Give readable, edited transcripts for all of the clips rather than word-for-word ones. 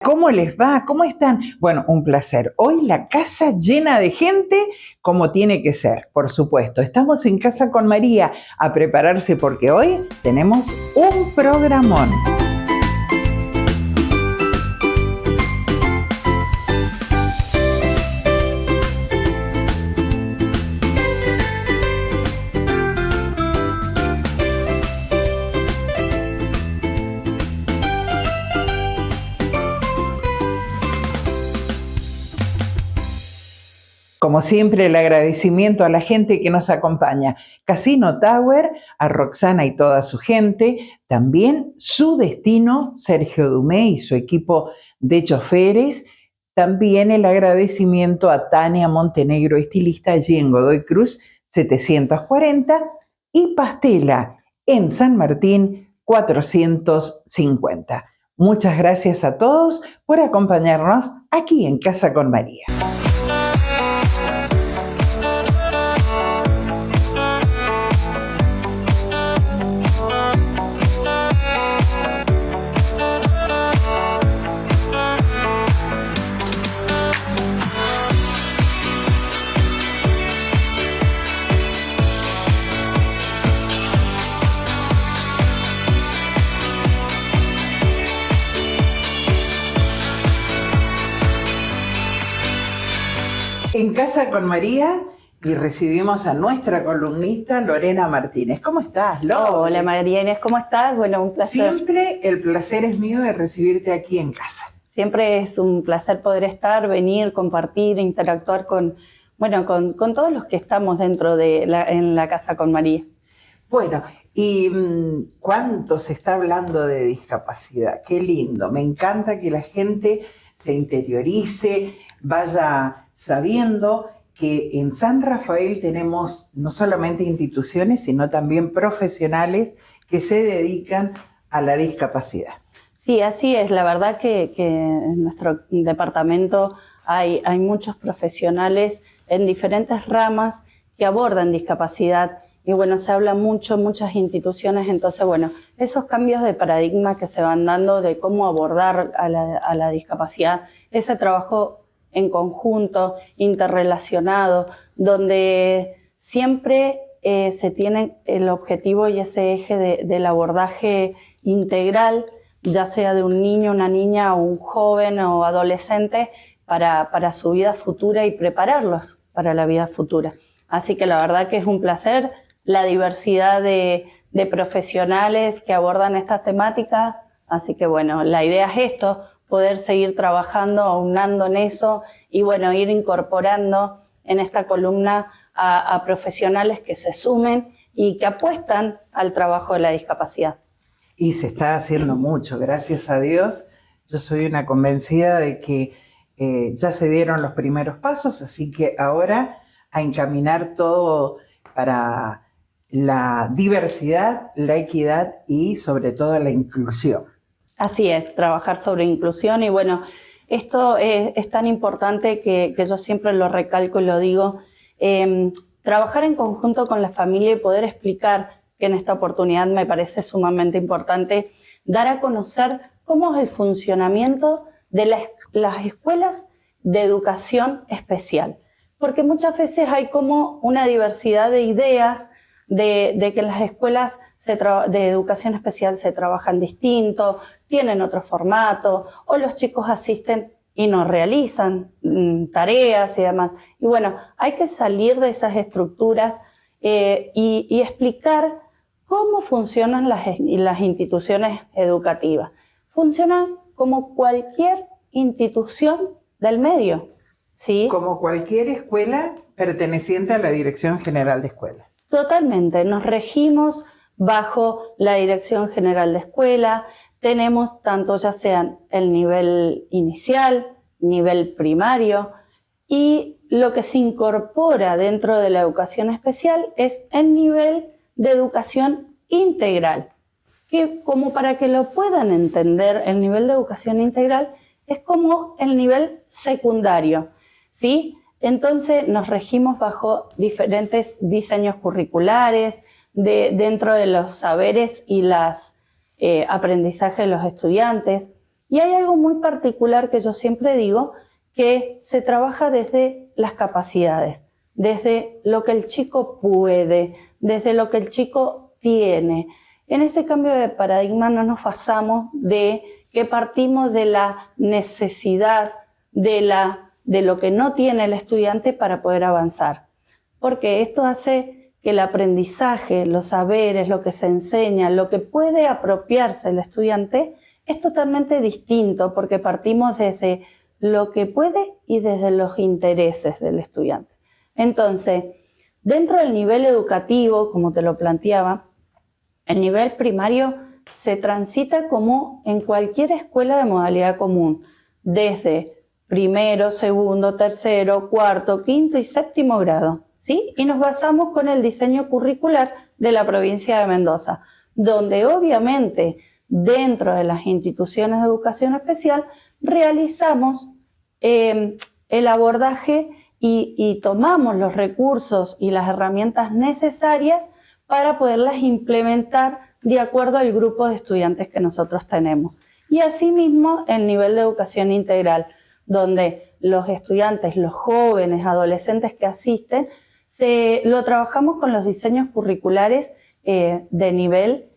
¿cómo les va? ¿Cómo están? Bueno, un placer. Hoy la casa llena de gente como tiene que ser, por supuesto. Estamos en Casa con María a prepararse porque hoy tenemos un programón. Como siempre, el agradecimiento a la gente que nos acompaña. Casino Tower, a Roxana y toda su gente. También Su Destino, Sergio Dumé y su equipo de choferes. También el agradecimiento a Tania Montenegro, estilista allí en Godoy Cruz 740. Y Pastela, en San Martín 450. Muchas gracias a todos por acompañarnos aquí en Casa con María. En Casa con María y recibimos a nuestra columnista Lorena Martínez. ¿Cómo estás, Lore? Hola María Inés, ¿cómo estás? Bueno, un placer. Siempre el placer es mío de recibirte aquí en casa. Siempre es un placer poder estar, venir, compartir, interactuar con todos los que estamos dentro de en la Casa con María. Bueno, y cuánto se está hablando de discapacidad, qué lindo. Me encanta que la gente se interiorice, vaya sabiendo que en San Rafael tenemos no solamente instituciones, sino también profesionales que se dedican a la discapacidad. Sí, así es. La verdad que en nuestro departamento hay muchos profesionales en diferentes ramas que abordan discapacidad. Y bueno, se habla mucho, muchas instituciones, entonces bueno, esos cambios de paradigma que se van dando de cómo abordar a la discapacidad, ese trabajo en conjunto, interrelacionado, donde siempre se tiene el objetivo y ese eje del abordaje integral, ya sea de un niño, una niña, o un joven o adolescente, para su vida futura y prepararlos para la vida futura. Así que la verdad que es un placer la diversidad de profesionales que abordan estas temáticas. Así que bueno, la idea es esto, poder seguir trabajando, aunando en eso y bueno, ir incorporando en esta columna a profesionales que se sumen y que apuestan al trabajo de la discapacidad. Y se está haciendo mucho, gracias a Dios. Yo soy una convencida de que ya se dieron los primeros pasos, así que ahora a encaminar todo para la diversidad, la equidad y sobre todo la inclusión. Así es, trabajar sobre inclusión y bueno, esto es tan importante que yo siempre lo recalco y lo digo, trabajar en conjunto con la familia y poder explicar, que en esta oportunidad me parece sumamente importante, dar a conocer cómo es el funcionamiento de las escuelas de educación especial. Porque muchas veces hay como una diversidad de ideas de que las escuelas de educación especial se trabajan distinto, tienen otro formato, o los chicos asisten y no realizan tareas y demás. Y bueno, hay que salir de esas estructuras y explicar cómo funcionan las instituciones educativas. Funcionan como cualquier institución del medio, ¿sí? Como cualquier escuela perteneciente a la Dirección General de Escuelas. Totalmente, nos regimos bajo la Dirección General de Escuela, tenemos tanto ya sean el nivel inicial, nivel primario, y lo que se incorpora dentro de la educación especial es el nivel de educación integral, que como para que lo puedan entender, el nivel de educación integral es como el nivel secundario, ¿sí? Entonces nos regimos bajo diferentes diseños curriculares dentro de los saberes y los aprendizajes de los estudiantes. Y hay algo muy particular que yo siempre digo, que se trabaja desde las capacidades, desde lo que el chico puede, desde lo que el chico tiene. En ese cambio de paradigma no nos pasamos de que partimos de la necesidad, de lo que no tiene el estudiante para poder avanzar. Porque esto hace que el aprendizaje, los saberes, lo que se enseña, lo que puede apropiarse el estudiante es totalmente distinto, porque partimos desde lo que puede y desde los intereses del estudiante. Entonces, dentro del nivel educativo, como te lo planteaba, el nivel primario se transita como en cualquier escuela de modalidad común, desde primero, segundo, tercero, cuarto, quinto y séptimo grado, ¿sí? Y nos basamos con el diseño curricular de la provincia de Mendoza, donde obviamente dentro de las instituciones de educación especial realizamos el abordaje y tomamos los recursos y las herramientas necesarias para poderlas implementar de acuerdo al grupo de estudiantes que nosotros tenemos. Y asimismo el nivel de educación integral, donde los estudiantes, los jóvenes, adolescentes que asisten, lo trabajamos con los diseños curriculares de nivel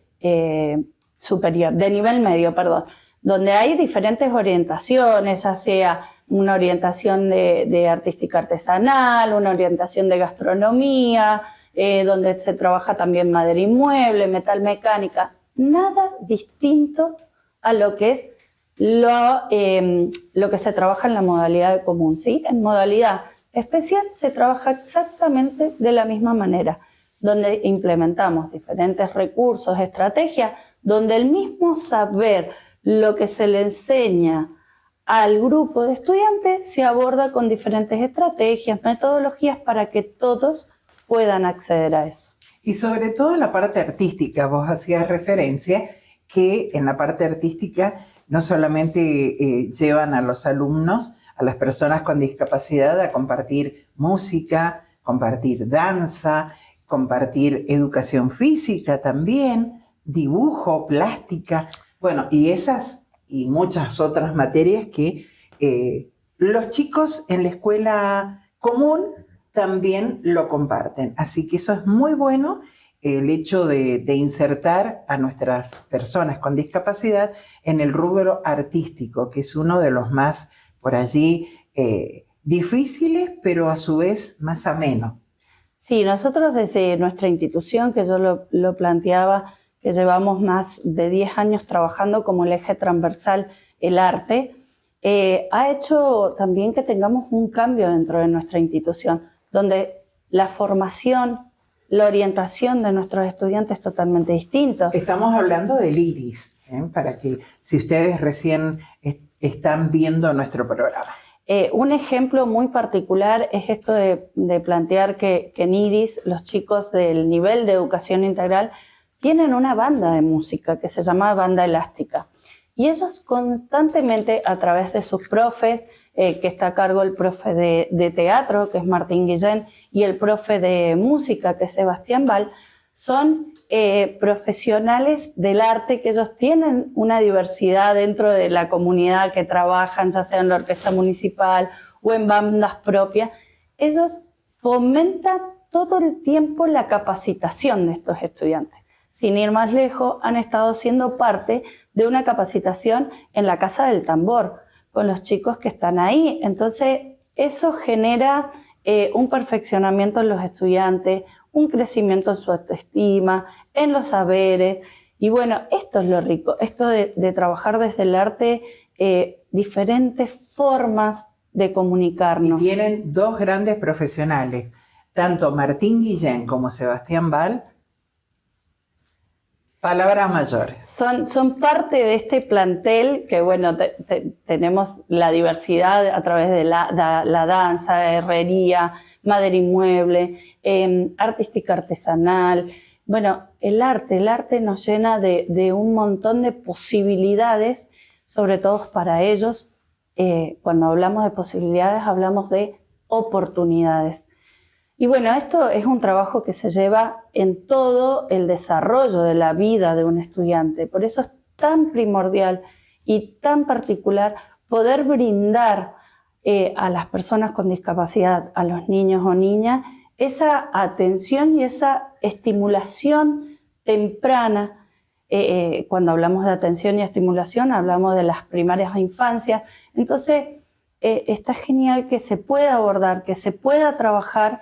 superior, de nivel medio, perdón, donde hay diferentes orientaciones, ya sea una orientación de artística artesanal, una orientación de gastronomía, donde se trabaja también madera y mueble, metal mecánica, nada distinto a lo que es lo que se trabaja en la modalidad común, ¿sí? En modalidad especial se trabaja exactamente de la misma manera, donde implementamos diferentes recursos, estrategias, donde el mismo saber, lo que se le enseña al grupo de estudiantes, se aborda con diferentes estrategias, metodologías para que todos puedan acceder a eso. Y sobre todo la parte artística, vos hacías referencia que en la parte artística no solamente llevan a los alumnos, a las personas con discapacidad a compartir música, compartir danza, compartir educación física también, dibujo, plástica, bueno, y esas y muchas otras materias que los chicos en la escuela común también lo comparten. Así que eso es muy bueno, el hecho de insertar a nuestras personas con discapacidad en el rubro artístico, que es uno de los más, por allí, difíciles, pero a su vez más ameno. Sí, nosotros desde nuestra institución, que yo lo planteaba, que llevamos más de 10 años trabajando como el eje transversal el arte, ha hecho también que tengamos un cambio dentro de nuestra institución, donde la formación, la orientación de nuestros estudiantes es totalmente distinta. Estamos hablando del IRIS, para que si ustedes recién están viendo nuestro programa. Un ejemplo muy particular es esto de plantear que en IRIS los chicos del nivel de educación integral tienen una banda de música que se llama Banda Elástica. Y ellos constantemente, a través de sus profes, que está a cargo el profe de teatro, que es Martín Guillén, y el profe de música, que es Sebastián Val, son profesionales del arte, que ellos tienen una diversidad dentro de la comunidad que trabajan, ya sea en la orquesta municipal o en bandas propias. Ellos fomentan todo el tiempo la capacitación de estos estudiantes. Sin ir más lejos, han estado siendo parte de una capacitación en la Casa del Tambor, con los chicos que están ahí. Entonces, eso genera un perfeccionamiento en los estudiantes, un crecimiento en su autoestima, en los saberes. Y bueno, esto es lo rico, esto de trabajar desde el arte, diferentes formas de comunicarnos. Y tienen dos grandes profesionales, tanto Martín Guillén como Sebastián Val. Palabras mayores. Son parte de este plantel que, bueno, tenemos la diversidad a través de la danza, herrería, madera y mueble, artística artesanal. Bueno, el arte nos llena de un montón de posibilidades, sobre todo para ellos. Cuando hablamos de posibilidades, hablamos de oportunidades. Y bueno, esto es un trabajo que se lleva en todo el desarrollo de la vida de un estudiante. Por eso es tan primordial y tan particular, poder brindar a las personas con discapacidad, a los niños o niñas, esa atención y esa estimulación temprana. Cuando hablamos de atención y estimulación, hablamos de las primarias infancias. Entonces, está genial que se pueda abordar, que se pueda trabajar,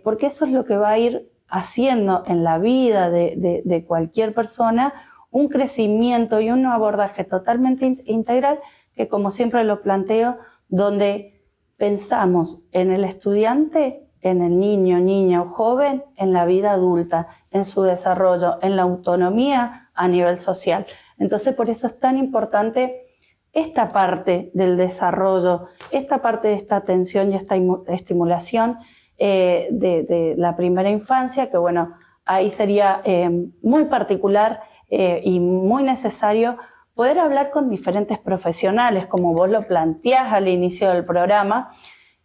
porque eso es lo que va a ir haciendo en la vida de cualquier persona un crecimiento y un abordaje totalmente integral, que como siempre lo planteo, donde pensamos en el estudiante, en el niño, niña o joven, en la vida adulta, en su desarrollo, en la autonomía a nivel social. Entonces, por eso es tan importante esta parte del desarrollo, esta parte de esta atención y esta estimulación de la primera infancia, que bueno, ahí sería muy particular y muy necesario poder hablar con diferentes profesionales, como vos lo planteás al inicio del programa,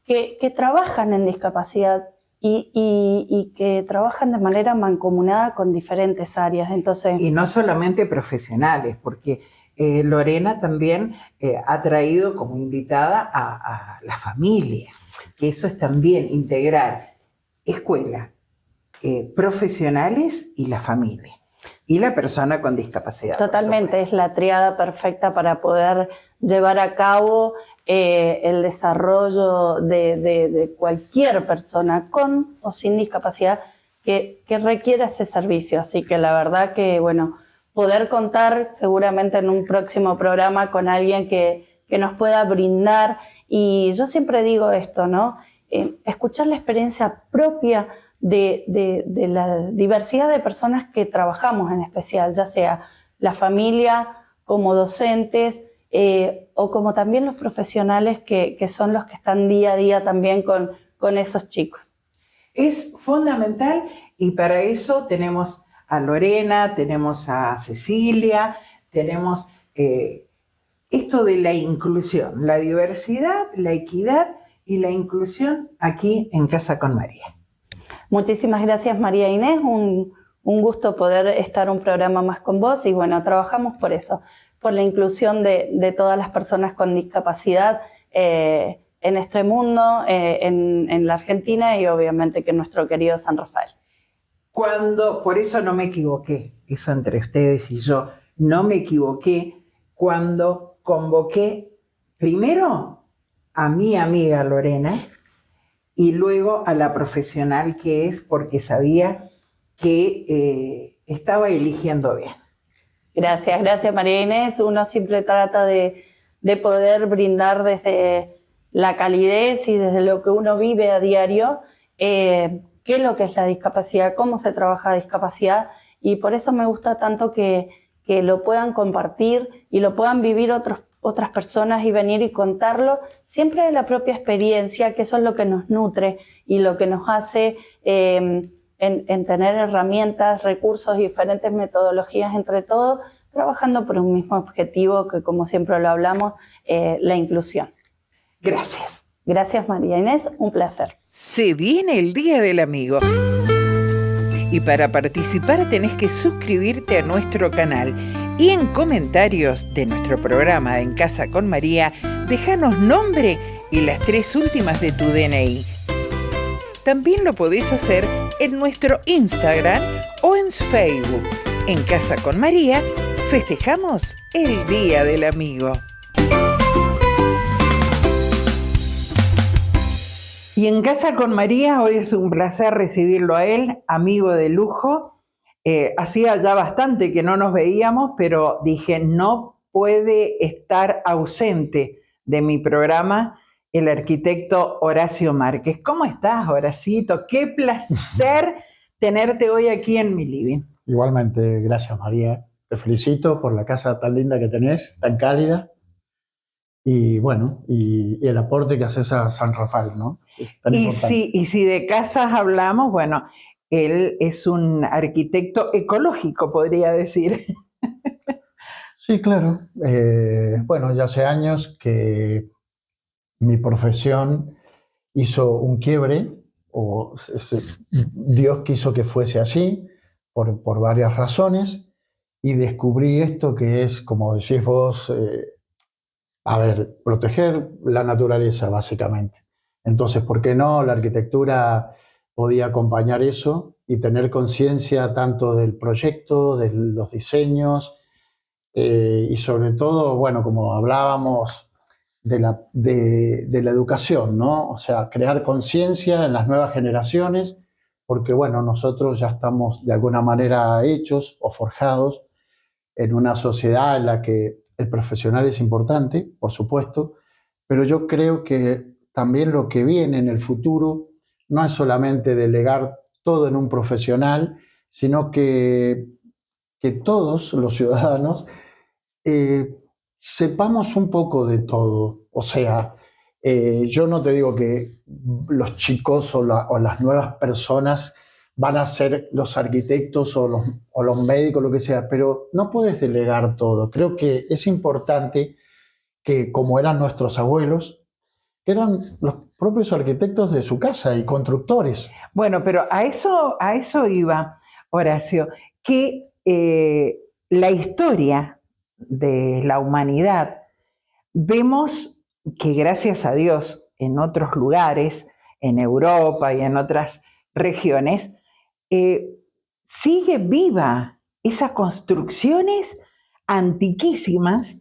que trabajan en discapacidad y que trabajan de manera mancomunada con diferentes áreas. Entonces, y no solamente profesionales, porque Lorena también ha traído como invitada a la familia, que eso es también integrar escuela, profesionales y la familia. Y la persona con discapacidad. Totalmente, es la tríada perfecta para poder llevar a cabo el desarrollo de cualquier persona con o sin discapacidad que requiera ese servicio. Así que la verdad que, bueno, poder contar seguramente en un próximo programa con alguien que nos pueda brindar. Y yo siempre digo esto, ¿no? Escuchar la experiencia propia de la diversidad de personas que trabajamos en especial, ya sea la familia, como docentes o como también los profesionales que son los que están día a día también con esos chicos. Es fundamental y para eso tenemos a Lorena, tenemos a Cecilia, tenemos esto de la inclusión, la diversidad, la equidad y la inclusión aquí en Casa con María. Muchísimas gracias, María Inés, un gusto poder estar un programa más con vos y bueno, trabajamos por eso, por la inclusión de todas las personas con discapacidad en este mundo, en la Argentina y obviamente que en nuestro querido San Rafael. Por eso no me equivoqué, eso entre ustedes y yo, no me equivoqué cuando convoqué primero a mi amiga Lorena, y luego a la profesional que es, porque sabía que estaba eligiendo bien. Gracias María Inés. Uno siempre trata de poder brindar desde la calidez y desde lo que uno vive a diario, qué es lo que es la discapacidad, cómo se trabaja discapacidad, y por eso me gusta tanto que lo puedan compartir y lo puedan vivir otras personas y venir y contarlo siempre de la propia experiencia, que eso es lo que nos nutre y lo que nos hace en tener herramientas, recursos y diferentes metodologías entre todos, trabajando por un mismo objetivo que, como siempre lo hablamos, la inclusión. Gracias. Gracias, María Inés, un placer. Se viene el Día del Amigo. Y para participar tenés que suscribirte a nuestro canal. Y en comentarios de nuestro programa En Casa con María, déjanos nombre y las 3 últimas de tu DNI. También lo podés hacer en nuestro Instagram o en Facebook. En Casa con María, festejamos el Día del Amigo. Y en Casa con María, hoy es un placer recibirlo a él, amigo de lujo. Hacía ya bastante que no nos veíamos, pero dije, no puede estar ausente de mi programa el arquitecto Horacio Márquez. ¿Cómo estás, Horacito? Qué placer tenerte hoy aquí en mi living. Igualmente, gracias, María. Te felicito por la casa tan linda que tenés, tan cálida. Y bueno, y el aporte que haces a San Rafael, ¿no? Y si de casas hablamos, bueno, él es un arquitecto ecológico, podría decir. Sí, claro. Bueno, ya hace años que mi profesión hizo un quiebre, Dios quiso que fuese así, por varias razones, y descubrí esto que es, como decís vos, proteger la naturaleza, básicamente. Entonces, ¿por qué no? La arquitectura podía acompañar eso y tener conciencia tanto del proyecto, de los diseños, y sobre todo, bueno, como hablábamos, de la educación, ¿no? O sea, crear conciencia en las nuevas generaciones, porque, bueno, nosotros ya estamos de alguna manera hechos o forjados en una sociedad en la que el profesional es importante, por supuesto, pero yo creo que también lo que viene en el futuro no es solamente delegar todo en un profesional, sino que todos los ciudadanos eh, sepamos un poco de todo. O sea, yo no te digo que los chicos o las nuevas personas van a ser los arquitectos o los médicos, lo que sea, pero no puedes delegar todo. Creo que es importante que, como eran nuestros abuelos, que eran los propios arquitectos de su casa y constructores. Bueno, pero a eso iba, Horacio, que la historia de la humanidad, vemos que gracias a Dios en otros lugares, en Europa y en otras regiones, sigue viva esas construcciones antiquísimas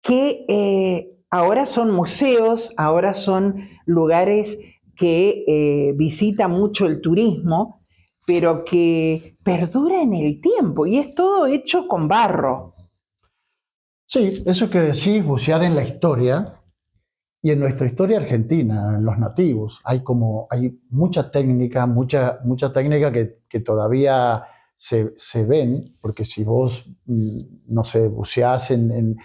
que ahora son museos, ahora son lugares que visita mucho el turismo, pero que perdura en el tiempo y es todo hecho con barro. Sí, eso que decís, bucear en la historia y en nuestra historia argentina, en los nativos, hay mucha técnica que todavía se ven, porque si vos, no sé, buceás en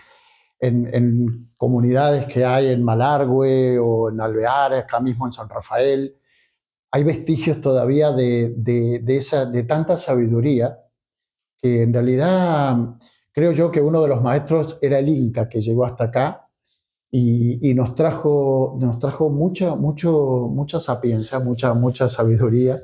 comunidades que hay en Malargüe o en Alvear, acá mismo en San Rafael, hay vestigios todavía de tanta sabiduría que en realidad creo yo que uno de los maestros era el Inca que llegó hasta acá y nos trajo mucha sapiencia, mucha sabiduría,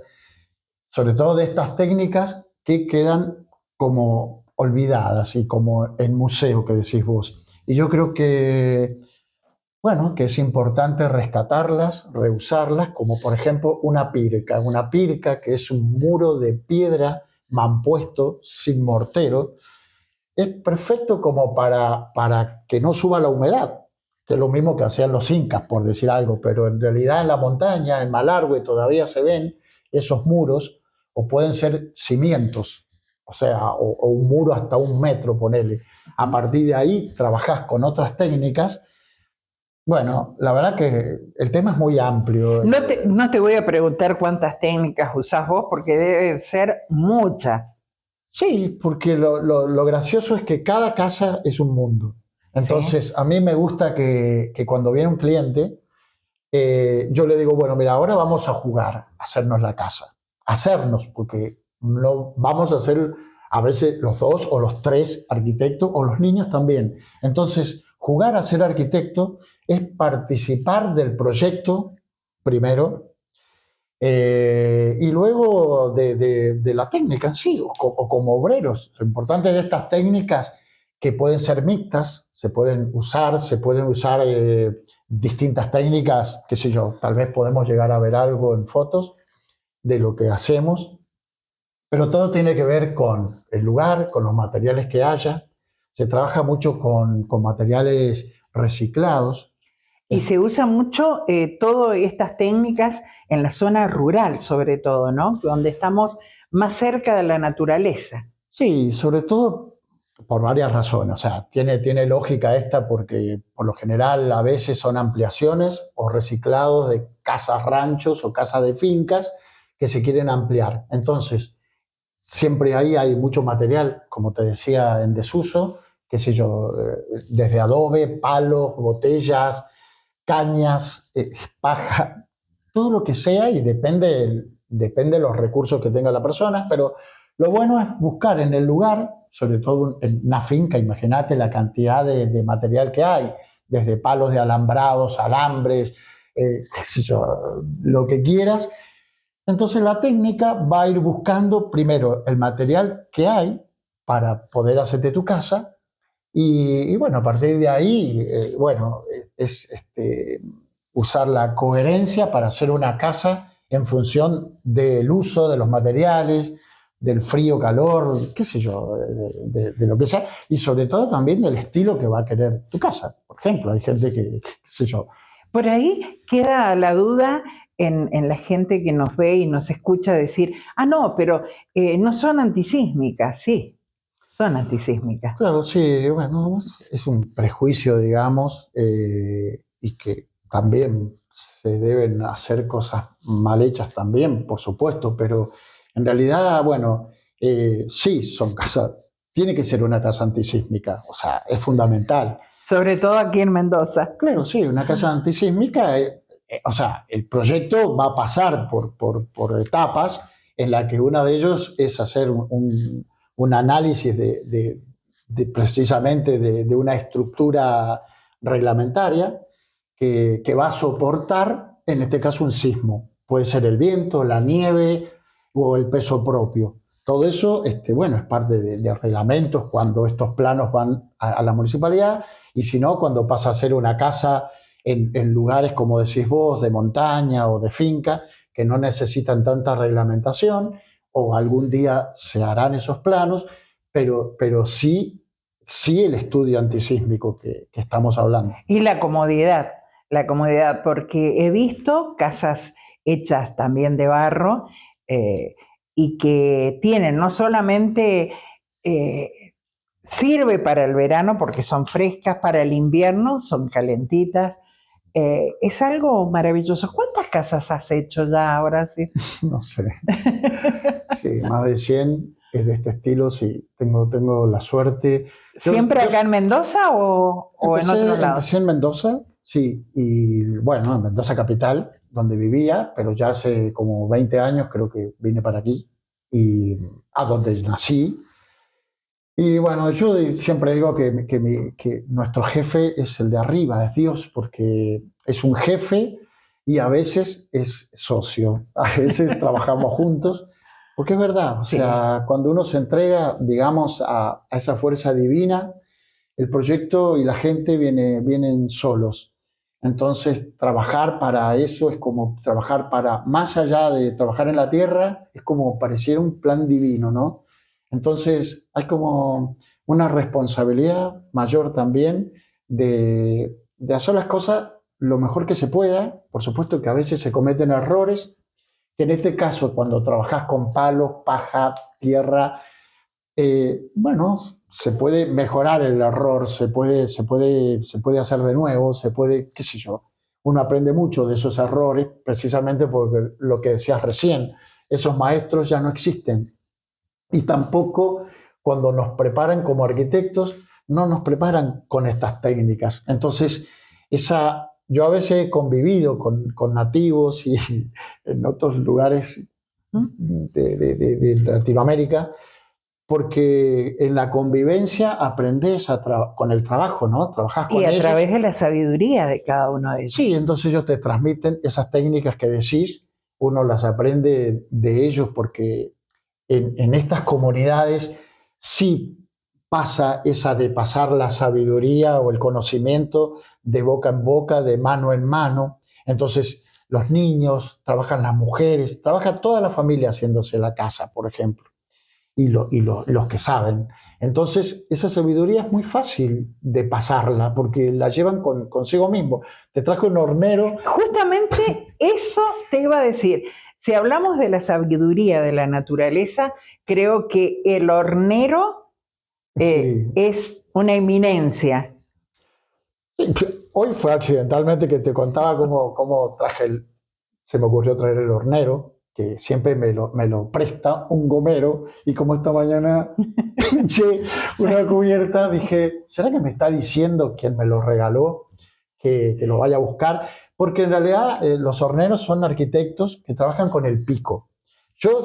sobre todo de estas técnicas que quedan como olvidadas y como en museo que decís vos. Y yo creo que, bueno, que es importante rescatarlas, reusarlas, como por ejemplo una pirca que es un muro de piedra mampuesto, sin mortero, es perfecto como para que no suba la humedad, que es lo mismo que hacían los incas, por decir algo, pero en realidad en la montaña, en Malargüe, todavía se ven esos muros, o pueden ser cimientos, o sea, o un muro hasta 1 metro, ponele. A partir de ahí trabajás con otras técnicas. Bueno, la verdad que el tema es muy amplio. No te voy a preguntar cuántas técnicas usás vos, porque deben ser muchas. Sí, porque lo gracioso es que cada casa es un mundo. Entonces, Sí. a mí me gusta que cuando viene un cliente, yo le digo, bueno, mira, ahora vamos a jugar, a hacernos la casa. Hacernos, porque no vamos a ser a veces los 2 o los 3 arquitectos o los niños también. Entonces, jugar a ser arquitecto es participar del proyecto primero, y luego de la técnica en sí, o como obreros. Lo importante de estas técnicas que pueden ser mixtas, se pueden usar distintas técnicas, qué sé yo, tal vez podemos llegar a ver algo en fotos de lo que hacemos, pero todo tiene que ver con el lugar, con los materiales que haya. Se trabaja mucho con materiales reciclados. Y se usa mucho todas estas técnicas en la zona rural, sobre todo, ¿no? Donde estamos más cerca de la naturaleza. Sí, sobre todo por varias razones. O sea, tiene lógica esta porque por lo general a veces son ampliaciones o reciclados de casas ranchos o casas de fincas que se quieren ampliar. Entonces, siempre ahí hay mucho material, como te decía, en desuso, qué sé yo, desde adobe, palos, botellas, cañas, paja, todo lo que sea y depende de los recursos que tenga la persona, pero lo bueno es buscar en el lugar, sobre todo en una finca, imagínate la cantidad de material que hay, desde palos de alambrados, alambres, qué sé yo, lo que quieras. Entonces la técnica va a ir buscando primero el material que hay para poder hacerte tu casa. Y bueno, a partir de ahí, es usar la coherencia para hacer una casa en función del uso de los materiales, del frío, calor, qué sé yo, de lo que sea, y sobre todo también del estilo que va a querer tu casa. Por ejemplo, hay gente que qué sé yo. Por ahí queda la duda en la gente que nos ve y nos escucha decir, no, pero no son antisísmicas. Sí, son antisísmicas. Claro, sí, bueno, es un prejuicio, digamos, y que también se deben hacer cosas mal hechas también, por supuesto, pero en realidad, bueno, sí, son casas, tiene que ser una casa antisísmica, o sea, es fundamental. Sobre todo aquí en Mendoza. Claro, sí, una casa antisísmica, o sea, el proyecto va a pasar por etapas en la que una de ellos es hacer un análisis precisamente de una estructura reglamentaria que va a soportar, en este caso, un sismo. Puede ser el viento, la nieve o el peso propio. Todo eso, bueno, es parte de reglamentos cuando estos planos van a la municipalidad, y si no, cuando pasa a ser una casa en lugares, como decís vos, de montaña o de finca, que no necesitan tanta reglamentación, o algún día se harán esos planos, pero sí el estudio antisísmico que estamos hablando. Y la comodidad, porque he visto casas hechas también de barro y que tienen no solamente sirve para el verano porque son frescas, para el invierno son calentitas. Es algo maravilloso. ¿Cuántas casas has hecho ya ahora? Sí? No sé. Sí, más de 100 de este estilo, sí. Tengo la suerte. ¿Siempre acá en Mendoza o en otro lado? Empecé en Mendoza, sí. Y bueno, en Mendoza capital, donde vivía, pero ya hace como 20 años creo que vine para aquí, y a donde nací. Y bueno, yo siempre digo que nuestro jefe es el de arriba, es Dios, porque es un jefe y a veces es socio, a veces trabajamos juntos, porque es verdad, o sea, cuando uno se entrega, digamos, a esa fuerza divina, el proyecto y la gente vienen solos. Entonces, trabajar para eso es como trabajar para, más allá de trabajar en la tierra, es como pareciera un plan divino, ¿no? Entonces, hay como una responsabilidad mayor también de hacer las cosas lo mejor que se pueda. Por supuesto que a veces se cometen errores, que en este caso, cuando trabajas con palos, paja, tierra, bueno, se puede mejorar el error, se puede hacer de nuevo, se puede, qué sé yo. Uno aprende mucho de esos errores, precisamente porque lo que decías recién, esos maestros ya no existen. Y tampoco cuando nos preparan como arquitectos, no nos preparan con estas técnicas. Entonces, yo a veces he convivido con nativos y en otros lugares de Latinoamérica, porque en la convivencia aprendes con el trabajo, ¿no? Trabajas con ellos. Y a ellos. Través de la sabiduría de cada uno de ellos. Sí, entonces ellos te transmiten esas técnicas que decís, uno las aprende de ellos, porque en estas comunidades sí pasa esa de pasar la sabiduría o el conocimiento de boca en boca, de mano en mano. Entonces los niños, trabajan las mujeres, trabaja toda la familia haciéndose la casa, por ejemplo, y los que saben. Entonces esa sabiduría es muy fácil de pasarla porque la llevan consigo mismo. Te traje un hornero. Justamente eso te iba a decir. Si hablamos de la sabiduría de la naturaleza, creo que el hornero Sí. es una eminencia. Hoy fue accidentalmente que te contaba cómo se me ocurrió traer el hornero, que siempre me lo presta un gomero, y como esta mañana pinché una cubierta, dije, ¿será que me está diciendo quien me lo regaló que lo vaya a buscar? Porque en realidad los horneros son arquitectos que trabajan con el pico. Yo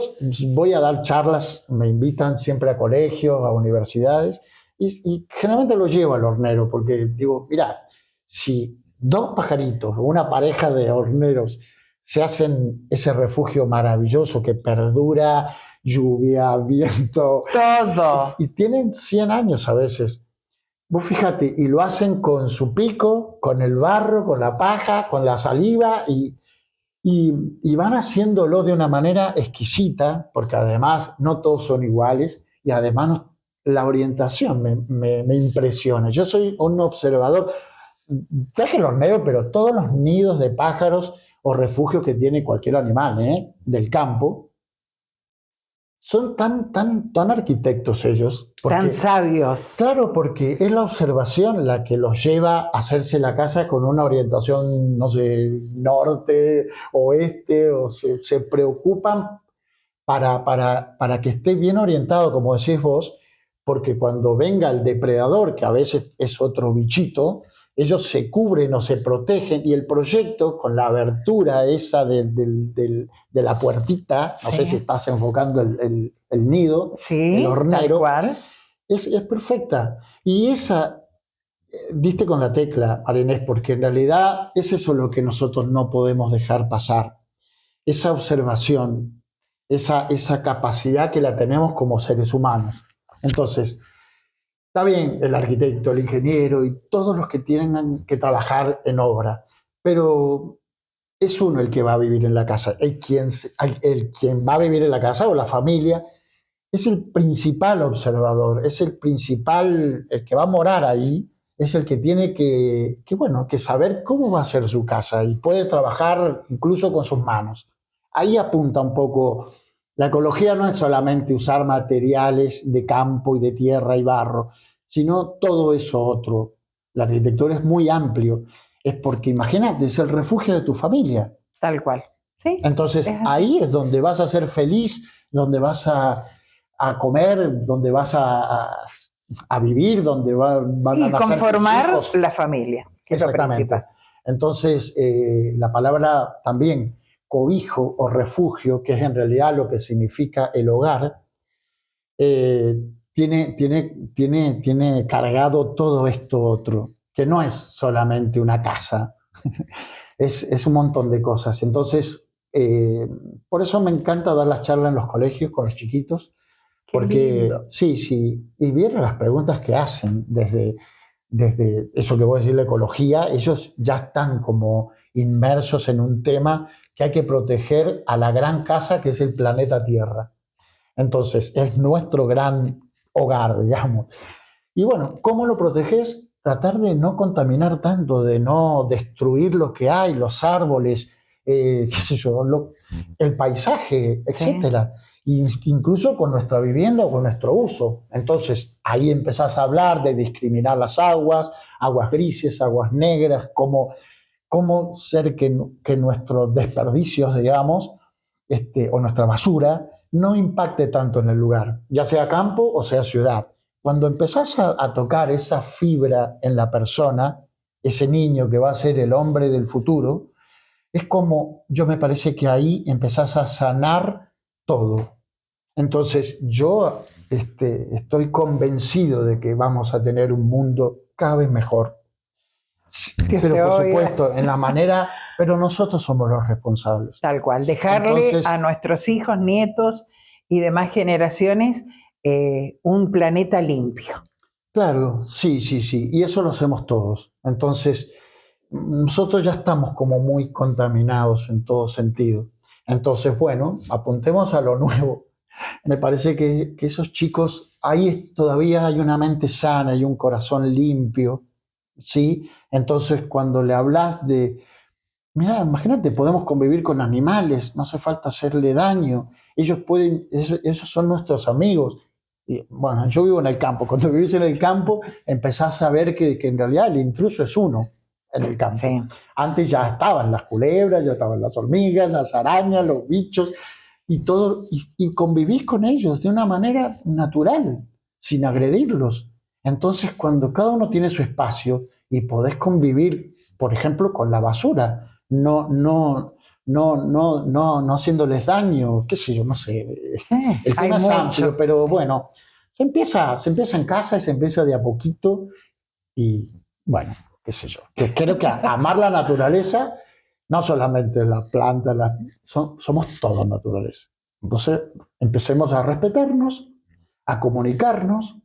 voy a dar charlas, me invitan siempre a colegios, a universidades, y generalmente lo llevo al hornero, porque digo, mira, si dos pajaritos o una pareja de horneros se hacen ese refugio maravilloso que perdura lluvia, viento. Todo. Y tienen 100 años a veces. Vos fíjate, y lo hacen con su pico, con el barro, con la paja, con la saliva, y van haciéndolo de una manera exquisita, porque además no todos son iguales, y además la orientación me impresiona. Yo soy un observador, traje los negros, pero todos los nidos de pájaros o refugios que tiene cualquier animal, del campo, son tan arquitectos ellos. Tan sabios. Claro, porque es la observación la que los lleva a hacerse la casa con una orientación, no sé, norte, oeste, o se preocupan para que esté bien orientado, como decís vos, porque cuando venga el depredador, que a veces es otro bichito, ellos se cubren o se protegen, y el proyecto, con la abertura esa de la puertita, no sé si estás enfocando el nido, el hornero, tal cual. Es perfecta. Y esa, diste con la tecla, María Inés, porque en realidad es eso lo que nosotros no podemos dejar pasar. Esa observación, esa capacidad que la tenemos como seres humanos. Entonces, está bien el arquitecto, el ingeniero y todos los que tienen que trabajar en obra, pero es uno el que va a vivir en la casa. El quien va a vivir en la casa, o la familia, es el principal observador, es el principal, el que va a morar ahí, es el que tiene que saber cómo va a ser su casa, y puede trabajar incluso con sus manos. Ahí apunta un poco. La ecología no es solamente usar materiales de campo y de tierra y barro, sino todo eso otro. La arquitectura es muy amplio. Es porque, imagínate, es el refugio de tu familia. Tal cual. Sí. Entonces, ahí es donde vas a ser feliz, donde vas a comer, donde vas a vivir, donde van a nacer conformar tus hijos. la familia. Que Exactamente. Es lo principal. Entonces, la palabra también cobijo o refugio, que es en realidad lo que significa el hogar, tiene cargado todo esto otro, que no es solamente una casa, es un montón de cosas. Entonces, por eso me encanta dar las charlas en los colegios con los chiquitos, porque sí, y ver las preguntas que hacen desde eso que voy a decir, la ecología. Ellos ya están como inmersos en un tema que hay que proteger a la gran casa que es el planeta Tierra. Entonces, es nuestro gran hogar, digamos. Y bueno, ¿cómo lo proteges? Tratar de no contaminar tanto, de no destruir lo que hay, los árboles, qué sé yo, el paisaje, etcétera. Incluso con nuestra vivienda o con nuestro uso. Entonces, ahí empezás a hablar de discriminar las aguas grises, aguas negras, cómo ser que nuestros desperdicios, digamos, o nuestra basura, no impacte tanto en el lugar, ya sea campo o sea ciudad. Cuando empezás a tocar esa fibra en la persona, ese niño que va a ser el hombre del futuro, es como, yo me parece que ahí empezás a sanar todo. Entonces, yo estoy convencido de que vamos a tener un mundo cada vez mejor. Pero por supuesto, en la manera, pero nosotros somos los responsables. Tal cual, dejarle a nuestros hijos, nietos y demás generaciones un planeta limpio. Claro, sí, y eso lo hacemos todos. Entonces, nosotros ya estamos como muy contaminados en todo sentido. Entonces, bueno, apuntemos a lo nuevo. Me parece que esos chicos, ahí todavía hay una mente sana y un corazón limpio, ¿sí? Entonces, cuando le hablas de, mira, imagínate, podemos convivir con animales, no hace falta hacerle daño, esos son nuestros amigos. Y, bueno, yo vivo en el campo. Cuando vivís en el campo, empezás a ver que en realidad el intruso es uno en el campo. Sí. Antes ya estaban las culebras, ya estaban las hormigas, las arañas, los bichos, y todo, y convivís con ellos de una manera natural, sin agredirlos. Entonces, cuando cada uno tiene su espacio y podés convivir, por ejemplo, con la basura, no haciéndoles daño, qué sé yo, no sé. Sí, el tema es amplio, pero bueno, se empieza en casa y se empieza de a poquito, y bueno, qué sé yo. Que creo que amar la naturaleza, no solamente la planta, somos todos naturaleza. Entonces, empecemos a respetarnos, a comunicarnos.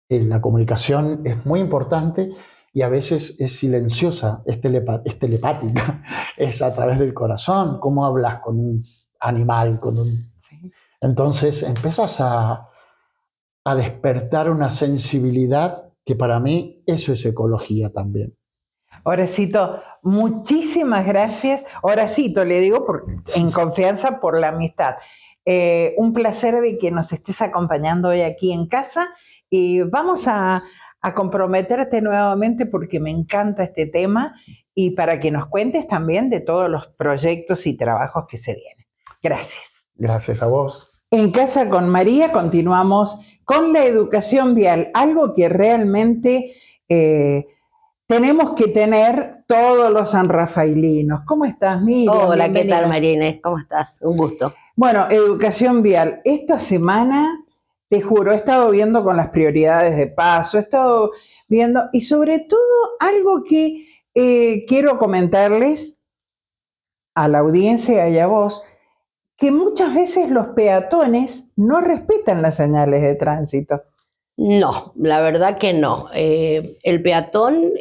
La comunicación es muy importante y a veces es silenciosa, es telepática, es a través del corazón. ¿Cómo hablas con un animal? ¿Sí? Entonces, empiezas a despertar una sensibilidad que para mí eso es ecología también. Horacito, muchísimas gracias. Horacito, le digo en confianza por la amistad. Un placer de que nos estés acompañando hoy aquí en casa y vamos a comprometerte nuevamente porque me encanta este tema y para que nos cuentes también de todos los proyectos y trabajos que se vienen. Gracias. Gracias a vos. En Casa con María continuamos con la educación vial, algo que realmente tenemos que tener todos los sanrafaelinos. ¿Cómo estás, Miriam? Hola, bienvenida. ¿Qué tal, María Inés? ¿Cómo estás? Un gusto. Bueno, educación vial. Esta semana, te juro, he estado viendo con las prioridades de paso, he estado viendo, y sobre todo algo que quiero comentarles a la audiencia y a vos, que muchas veces los peatones no respetan las señales de tránsito. No, la verdad que no. El peatón,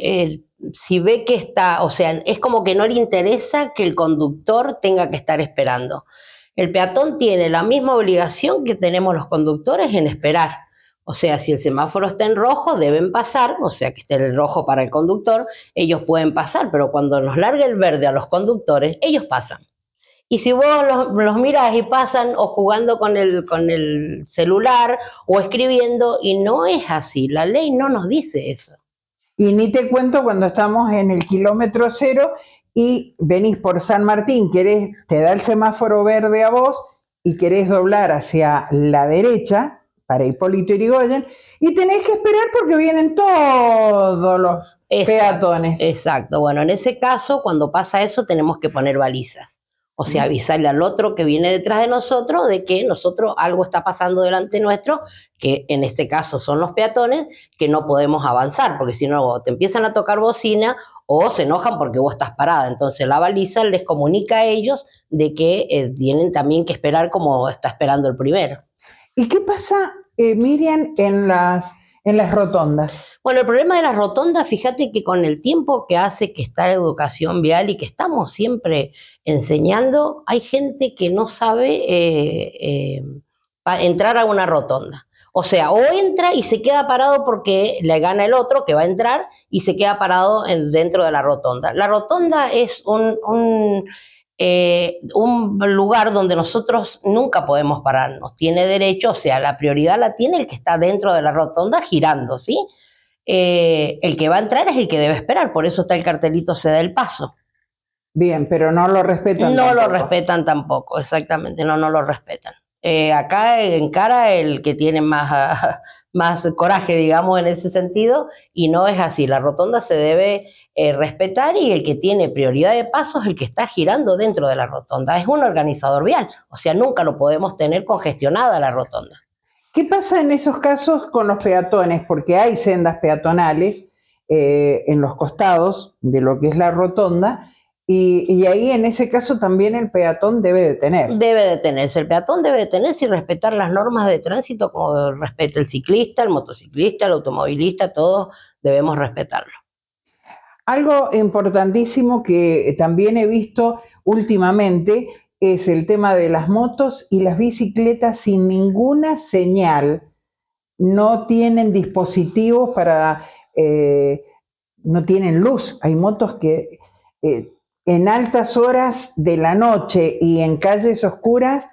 si ve que está, o sea, es como que no le interesa que el conductor tenga que estar esperando. El peatón tiene la misma obligación que tenemos los conductores en esperar. O sea, si el semáforo está en rojo, deben pasar, o sea, que esté en rojo para el conductor, ellos pueden pasar, pero cuando nos largue el verde a los conductores, ellos pasan. Y si vos los mirás y pasan o jugando con el celular o escribiendo, y no es así, la ley no nos dice eso. Y ni te cuento cuando estamos en el kilómetro cero y venís por San Martín, te da el semáforo verde a vos y querés doblar hacia la derecha para Hipólito Yrigoyen y tenés que esperar porque vienen todos los peatones. Exacto, bueno, en ese caso, cuando pasa eso, tenemos que poner balizas. O sea, avisarle al otro que viene detrás de nosotros de que algo está pasando delante nuestro, que en este caso son los peatones, que no podemos avanzar, porque si no te empiezan a tocar bocina o se enojan porque vos estás parada. Entonces la baliza les comunica a ellos de que tienen también que esperar como está esperando el primero. ¿Y qué pasa, Miriam, en las rotondas? Bueno, el problema de las rotondas, fíjate que con el tiempo que hace que está la educación vial y que estamos siempre enseñando, hay gente que no sabe entrar a una rotonda. O sea, o entra y se queda parado porque le gana el otro que va a entrar y se queda parado dentro de la rotonda. La rotonda es un lugar donde nosotros nunca podemos pararnos. Tiene derecho, o sea, la prioridad la tiene el que está dentro de la rotonda girando, ¿sí? El que va a entrar es el que debe esperar, por eso está el cartelito "ceda el paso". Bien, pero no lo respetan tampoco. No lo respetan tampoco, exactamente, no lo respetan. Acá encara el que tiene más coraje, digamos, en ese sentido, y no es así. La rotonda se debe respetar y el que tiene prioridad de paso es el que está girando dentro de la rotonda. Es un organizador vial, o sea, nunca lo podemos tener congestionada la rotonda. ¿Qué pasa en esos casos con los peatones? Porque hay sendas peatonales en los costados de lo que es la rotonda y ahí en ese caso también el peatón debe detener. Debe detenerse, el peatón debe detenerse y respetar las normas de tránsito como respeta el ciclista, el motociclista, el automovilista, todos debemos respetarlo. Algo importantísimo que también he visto últimamente es el tema de las motos y las bicicletas sin ninguna señal. No tienen dispositivos no tienen luz. Hay motos que en altas horas de la noche y en calles oscuras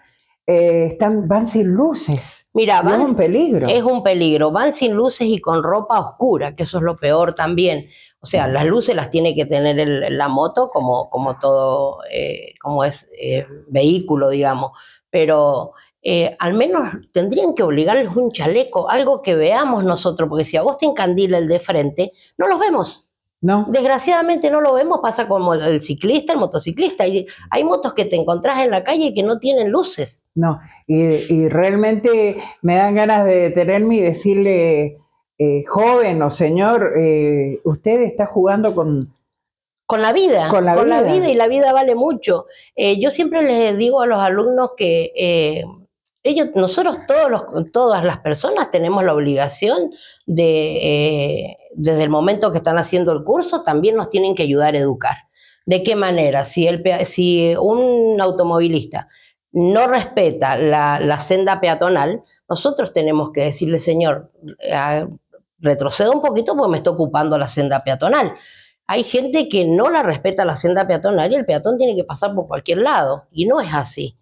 van sin luces. Mira, es un peligro. Es un peligro. Van sin luces y con ropa oscura, que eso es lo peor también. O sea, las luces las tiene que tener la moto como todo, como es vehículo, digamos. Pero al menos tendrían que obligarles un chaleco, algo que veamos nosotros, porque si a vos te encandila el de frente, no los vemos. No. Desgraciadamente no lo vemos, pasa como el ciclista, el motociclista. Hay motos que te encontrás en la calle que no tienen luces. No, y realmente me dan ganas de detenerme y decirle, joven o señor, usted está jugando con Con la vida, Con la vida. y la vida vale mucho. Yo siempre les digo a los alumnos que nosotros todas las personas tenemos la obligación de, desde el momento que están haciendo el curso, también nos tienen que ayudar a educar. ¿De qué manera? Si un automovilista no respeta la senda peatonal, nosotros tenemos que decirle, señor, retroceda un poquito porque me está ocupando la senda peatonal. Hay gente que no la respeta la senda peatonal y el peatón tiene que pasar por cualquier lado, y no es así.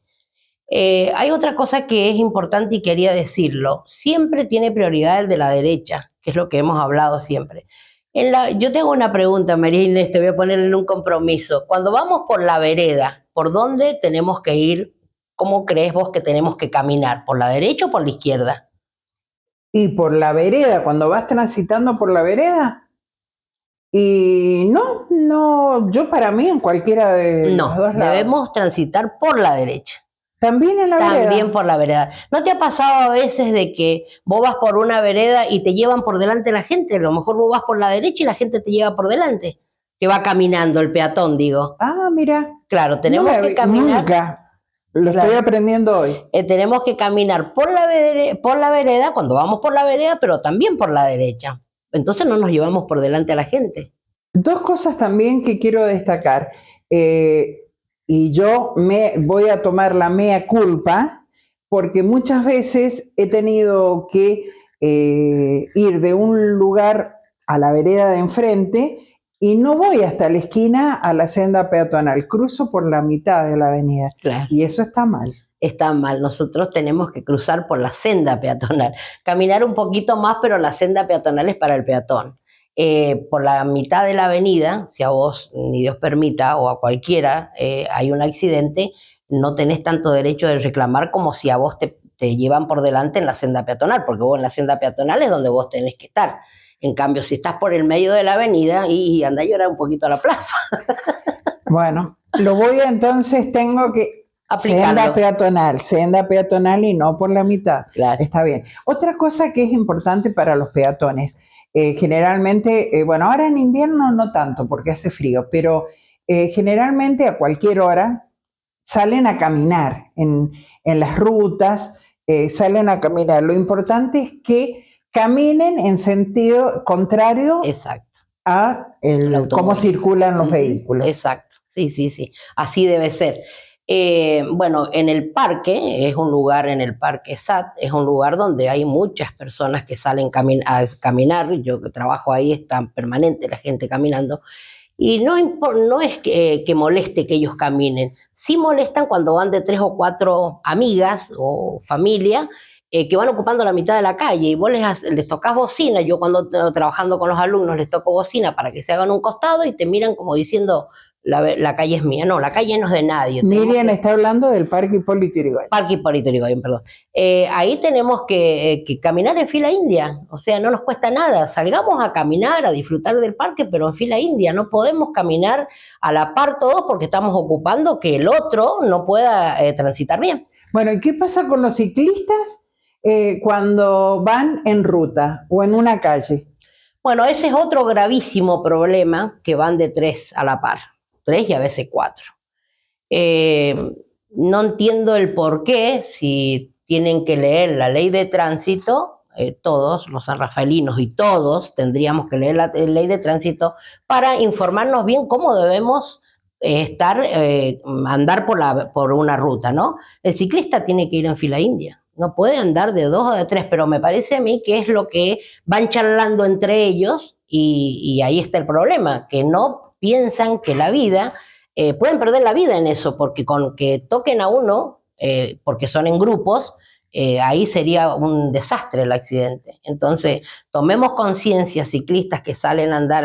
Hay otra cosa que es importante y quería decirlo. Siempre tiene prioridad el de la derecha, que es lo que hemos hablado siempre. Yo tengo una pregunta, María Inés, te voy a poner en un compromiso. Cuando vamos por la vereda, ¿por dónde tenemos que ir? ¿Cómo crees vos que tenemos que caminar? ¿Por la derecha o por la izquierda? Y por la vereda, cuando vas transitando por la vereda. Y no, yo para mí en cualquiera de los dos lados. Debemos transitar por la derecha. También en la vereda. También por la vereda. ¿No te ha pasado a veces de que vos vas por una vereda y te llevan por delante la gente? A lo mejor vos vas por la derecha y la gente te lleva por delante. Que va caminando, el peatón, digo. Ah, mira. Claro, tenemos que caminar. Nunca. Lo estoy aprendiendo hoy. Tenemos que caminar por la vereda, cuando vamos por la vereda, pero también por la derecha. Entonces no nos llevamos por delante a la gente. Dos cosas también que quiero destacar. Y yo me voy a tomar la mea culpa, porque muchas veces he tenido que ir de un lugar a la vereda de enfrente y no voy hasta la esquina a la senda peatonal, cruzo por la mitad de la avenida. Claro. Y eso está mal. Está mal, nosotros tenemos que cruzar por la senda peatonal, caminar un poquito más, pero la senda peatonal es para el peatón. Por la mitad de la avenida, si a vos, ni Dios permita, o a cualquiera, hay un accidente, no tenés tanto derecho de reclamar como si a vos te llevan por delante en la senda peatonal, porque vos en la senda peatonal es donde vos tenés que estar. En cambio, si estás por el medio de la avenida, y anda a llorar un poquito a la plaza. Bueno, entonces tengo que... Senda peatonal y no por la mitad. Claro. Está bien. Otra cosa que es importante para los peatones, generalmente, bueno, ahora en invierno no tanto porque hace frío, pero generalmente a cualquier hora salen a caminar en las rutas, salen a caminar. Lo importante es que caminen en sentido contrario. Exacto. A cómo circulan los vehículos. Exacto, sí, así debe ser. Bueno, en el parque, en el Parque SAT, es un lugar donde hay muchas personas que salen a caminar. Yo que trabajo ahí, está permanente la gente caminando. Y no es que moleste que ellos caminen. Sí molestan cuando van de 3 o 4 amigas o familia que van ocupando la mitad de la calle y vos les tocas bocina. Yo cuando trabajando con los alumnos les toco bocina para que se hagan un costado y te miran como diciendo... La calle es mía. No, la calle no es de nadie. Miriam está hablando del Parque Hipólito Yrigoyen. Parque Hipólito Yrigoyen, perdón. Ahí tenemos que caminar en fila india. O sea, no nos cuesta nada. Salgamos a caminar, a disfrutar del parque, pero en fila india. No podemos caminar a la par todos porque estamos ocupando que el otro no pueda transitar bien. Bueno, ¿y qué pasa con los ciclistas cuando van en ruta o en una calle? Bueno, ese es otro gravísimo problema, que van de 3 a la par. 3 y a veces 4. No entiendo el por qué, si tienen que leer la ley de tránsito, todos los sanrafaelinos y todos tendríamos que leer la ley de tránsito para informarnos bien cómo debemos andar por una ruta, ¿no? El ciclista tiene que ir en fila india, no puede andar de 2 o de 3, pero me parece a mí que es lo que van charlando entre ellos y ahí está el problema, que no piensan que la vida, pueden perder la vida en eso, porque con que toquen a uno, porque son en grupos, ahí sería un desastre el accidente. Entonces, tomemos conciencia, ciclistas que salen a andar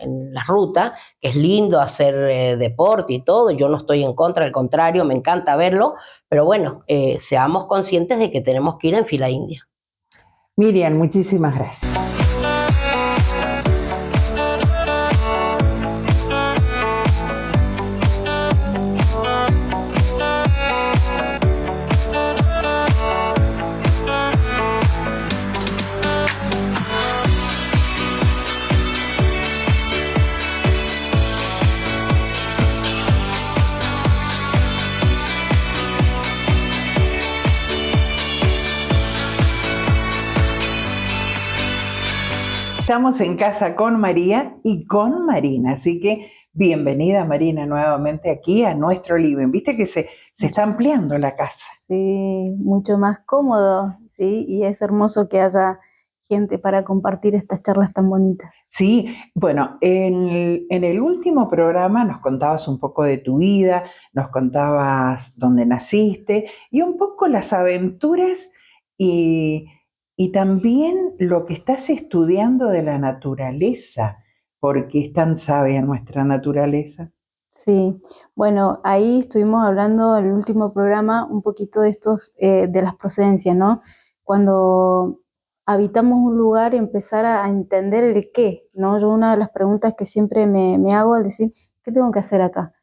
en la ruta, que es lindo hacer deporte y todo, yo no estoy en contra, al contrario, me encanta verlo, pero bueno, seamos conscientes de que tenemos que ir en fila india. Miriam, muchísimas gracias. Estamos en casa con María y con Marina, así que bienvenida Marina nuevamente aquí a nuestro living. Viste que se está ampliando la casa. Sí, mucho más cómodo, ¿sí? Y es hermoso que haya gente para compartir estas charlas tan bonitas. Sí, bueno, en el último programa nos contabas un poco de tu vida, nos contabas dónde naciste y un poco las aventuras y también lo que estás estudiando de la naturaleza, porque es tan sabia nuestra naturaleza. Sí, bueno, ahí estuvimos hablando en el último programa un poquito de estos, de las procedencias, ¿no? Cuando habitamos un lugar, empezar a entender el qué, ¿no? Yo una de las preguntas que siempre me hago al decir, ¿qué tengo que hacer acá?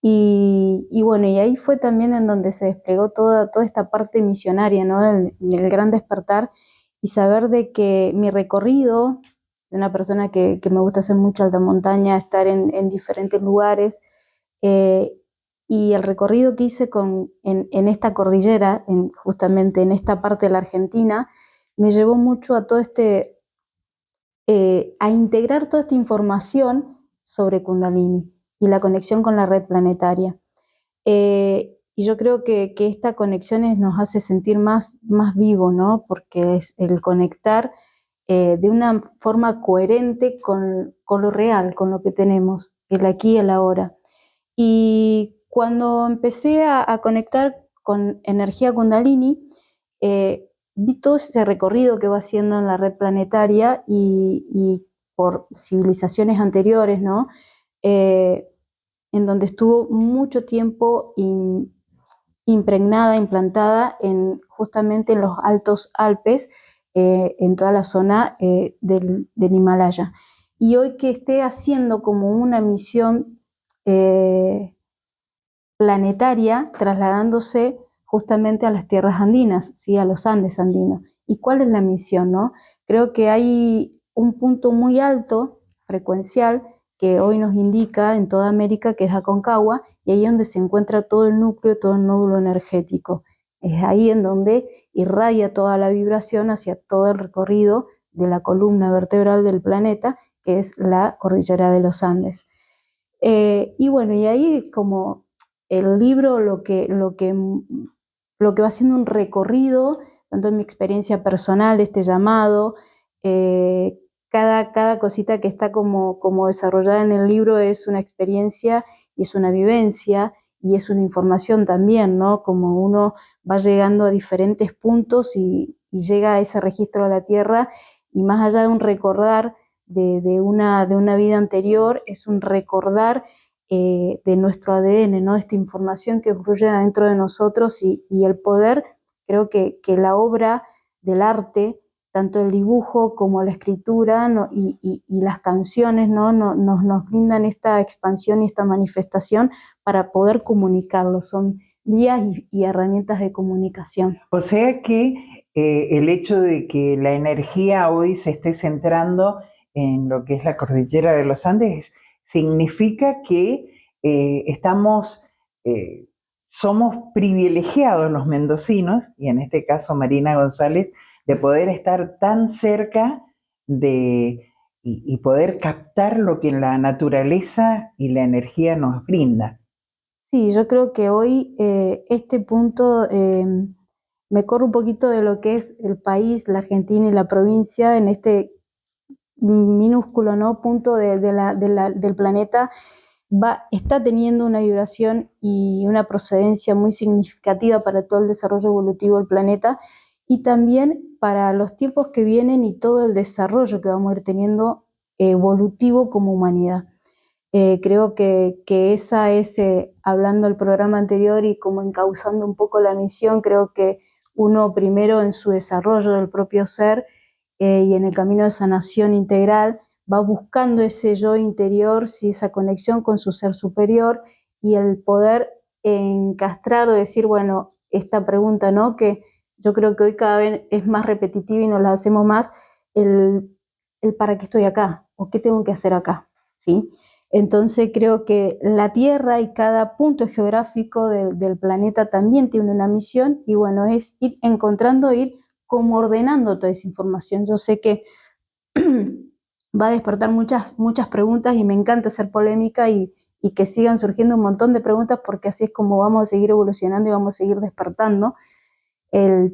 Y bueno, y ahí fue también en donde se desplegó toda esta parte misionaria, ¿no? El gran despertar y saber de que mi recorrido, de una persona que me gusta hacer mucho alta montaña, estar en diferentes lugares, eh, y el recorrido que hice en esta cordillera, justamente en esta parte de la Argentina, me llevó mucho a a integrar toda esta información sobre Kundalini y la conexión con la red planetaria. Y yo creo que esta conexión nos hace sentir más vivo, ¿no? Porque es el conectar de una forma coherente con lo real, con lo que tenemos, el aquí y el ahora. Y cuando empecé a conectar con energía Kundalini, vi todo ese recorrido que va haciendo en la red planetaria y por civilizaciones anteriores, ¿no? En donde estuvo mucho tiempo impregnada, implantada justamente en los Altos Alpes, en toda la zona del Himalaya. Y hoy que esté haciendo como una misión planetaria, trasladándose justamente a las tierras andinas, ¿sí? A los Andes andinos. ¿Y cuál es la misión, no? Creo que hay un punto muy alto, frecuencial, que hoy nos indica en toda América, que es Aconcagua, y ahí es donde se encuentra todo el núcleo, todo el nódulo energético. Es ahí en donde irradia toda la vibración hacia todo el recorrido de la columna vertebral del planeta, que es la cordillera de los Andes. Y bueno, y ahí como el libro lo que va haciendo un recorrido, tanto en mi experiencia personal, este llamado, cada cosita que está como desarrollada en el libro es una experiencia y es una vivencia y es una información también, ¿no? Como uno va llegando a diferentes puntos y llega a ese registro de la Tierra y más allá de un recordar de una vida anterior, es un recordar de nuestro ADN, ¿no? Esta información que fluye adentro de nosotros y el poder, creo que la obra del arte, tanto el dibujo como la escritura, ¿no? y las canciones, ¿no? Nos brindan esta expansión y esta manifestación para poder comunicarlo. Son vías y herramientas de comunicación. O sea que el hecho de que la energía hoy se esté centrando en lo que es la cordillera de los Andes significa que somos privilegiados los mendocinos, y en este caso Marina González, de poder estar tan cerca y poder captar lo que la naturaleza y la energía nos brinda. Sí, yo creo que hoy este punto me corro un poquito de lo que es el país, la Argentina y la provincia en este minúsculo, ¿no? Punto del planeta está teniendo una vibración y una procedencia muy significativa para todo el desarrollo evolutivo del planeta y también para los tiempos que vienen y todo el desarrollo que vamos a ir teniendo evolutivo como humanidad. Creo que esa es, hablando del programa anterior y como encauzando un poco la misión, creo que uno primero en su desarrollo del propio ser y en el camino de sanación integral va buscando ese yo interior, sí, esa conexión con su ser superior y el poder encastrar o decir, bueno, esta pregunta, ¿no? Que yo creo que hoy cada vez es más repetitiva y nos la hacemos más, el para qué estoy acá o qué tengo que hacer acá, ¿sí? Entonces creo que la Tierra y cada punto geográfico del planeta también tiene una misión y bueno, es ir encontrando, ir como ordenando toda esa información. Yo sé que va a despertar muchas preguntas y me encanta hacer polémica y que sigan surgiendo un montón de preguntas porque así es como vamos a seguir evolucionando y vamos a seguir despertando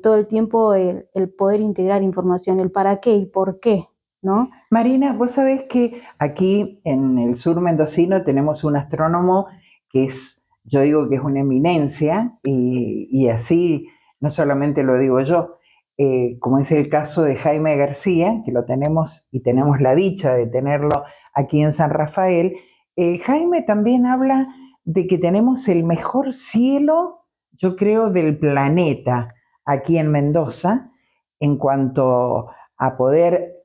todo el tiempo el poder integrar información, el para qué y por qué, ¿no? Marina, vos sabés que aquí en el sur mendocino tenemos un astrónomo que es, yo digo que es una eminencia, y así no solamente lo digo yo, como es el caso de Jaime García, que lo tenemos y tenemos la dicha de tenerlo aquí en San Rafael. Jaime también habla de que tenemos el mejor cielo, yo creo, del planeta aquí en Mendoza, en cuanto a poder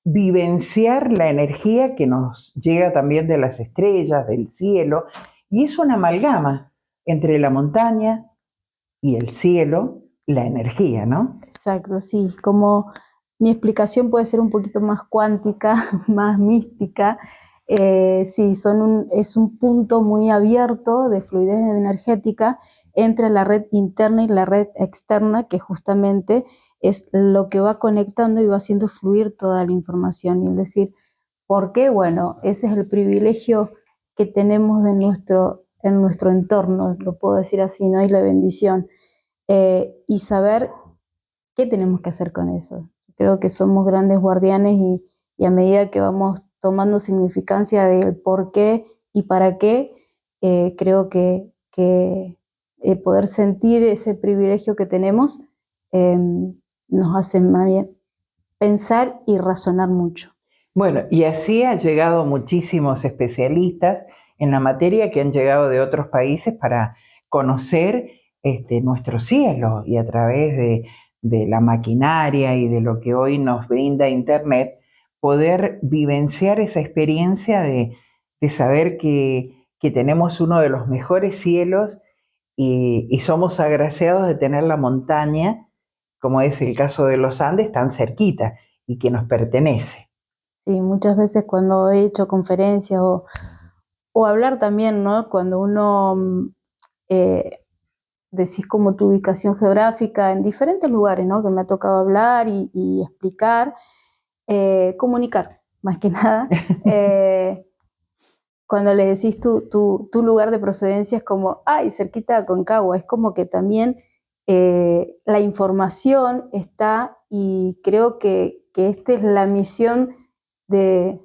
vivenciar la energía que nos llega también de las estrellas, del cielo, y es una amalgama entre la montaña y el cielo, la energía, ¿no? Exacto, sí, como mi explicación puede ser un poquito más cuántica, más mística, sí, es un punto muy abierto de fluidez energética entre la red interna y la red externa, que justamente es lo que va conectando y va haciendo fluir toda la información. Y es decir, ¿por qué? Bueno, ese es el privilegio que tenemos en nuestro entorno, lo puedo decir así, ¿no? Y la bendición. Y saber qué tenemos que hacer con eso. Creo que somos grandes guardianes y a medida que vamos tomando significancia del por qué y para qué, creo que poder sentir ese privilegio que tenemos eh, nos hace más bien pensar y razonar mucho. Bueno, y así han llegado muchísimos especialistas en la materia que han llegado de otros países para conocer nuestro cielo, y a través de la maquinaria y de lo que hoy nos brinda Internet, poder vivenciar esa experiencia de saber que tenemos uno de los mejores cielos, y somos agraciados de tener la montaña, como es el caso de los Andes, tan cerquita y que nos pertenece. Sí, muchas veces cuando he hecho conferencias o hablar también, ¿no? Cuando uno eh, decís como tu ubicación geográfica en diferentes lugares, ¿no? Que me ha tocado hablar y explicar, comunicar, más que nada. Cuando le decís tu lugar de procedencia es como, ay, cerquita de Aconcagua, es como que también la información está, y creo que esta es la misión de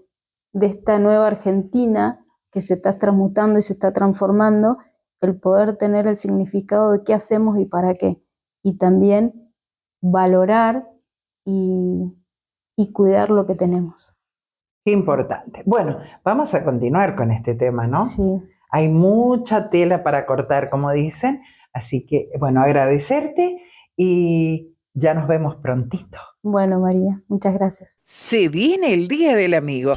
esta nueva Argentina que se está transmutando y se está transformando, el poder tener el significado de qué hacemos y para qué, y también valorar y cuidar lo que tenemos. Qué importante. Bueno, vamos a continuar con este tema, ¿no? Sí. Hay mucha tela para cortar, como dicen, así que, bueno, agradecerte y ya nos vemos prontito. Bueno, María, muchas gracias. Se viene el Día del Amigo.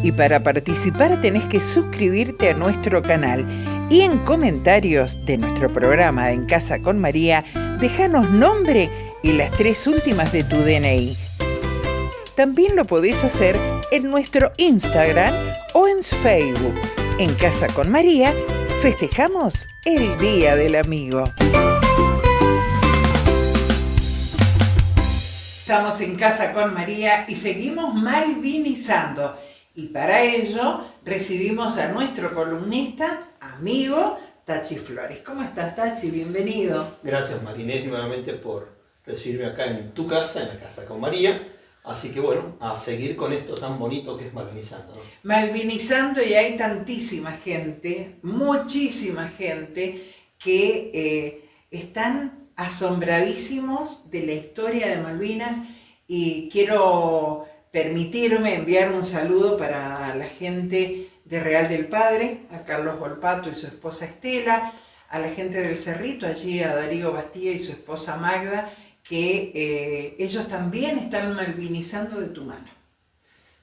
Y para participar tenés que suscribirte a nuestro canal y en comentarios de nuestro programa En Casa con María, dejanos nombre y las 3 últimas de tu DNI. También lo podés hacer en nuestro Instagram o en Facebook. En Casa con María, festejamos el Día del Amigo. Estamos en Casa con María y seguimos malvinizando. Y para ello recibimos a nuestro columnista, amigo, Tachi Flores. ¿Cómo estás, Tachi? Bienvenido. Gracias, Marinés, nuevamente por recibirme acá en tu casa, en la Casa con María. Así que bueno, a seguir con esto tan bonito que es Malvinizando, ¿no? Malvinizando, y hay tantísima gente, muchísima gente, que están asombradísimos de la historia de Malvinas, y quiero permitirme enviar un saludo para la gente de Real del Padre, a Carlos Volpato y su esposa Estela, a la gente del Cerrito, allí a Darío Bastía y su esposa Magda, que ellos también están malvinizando de tu mano.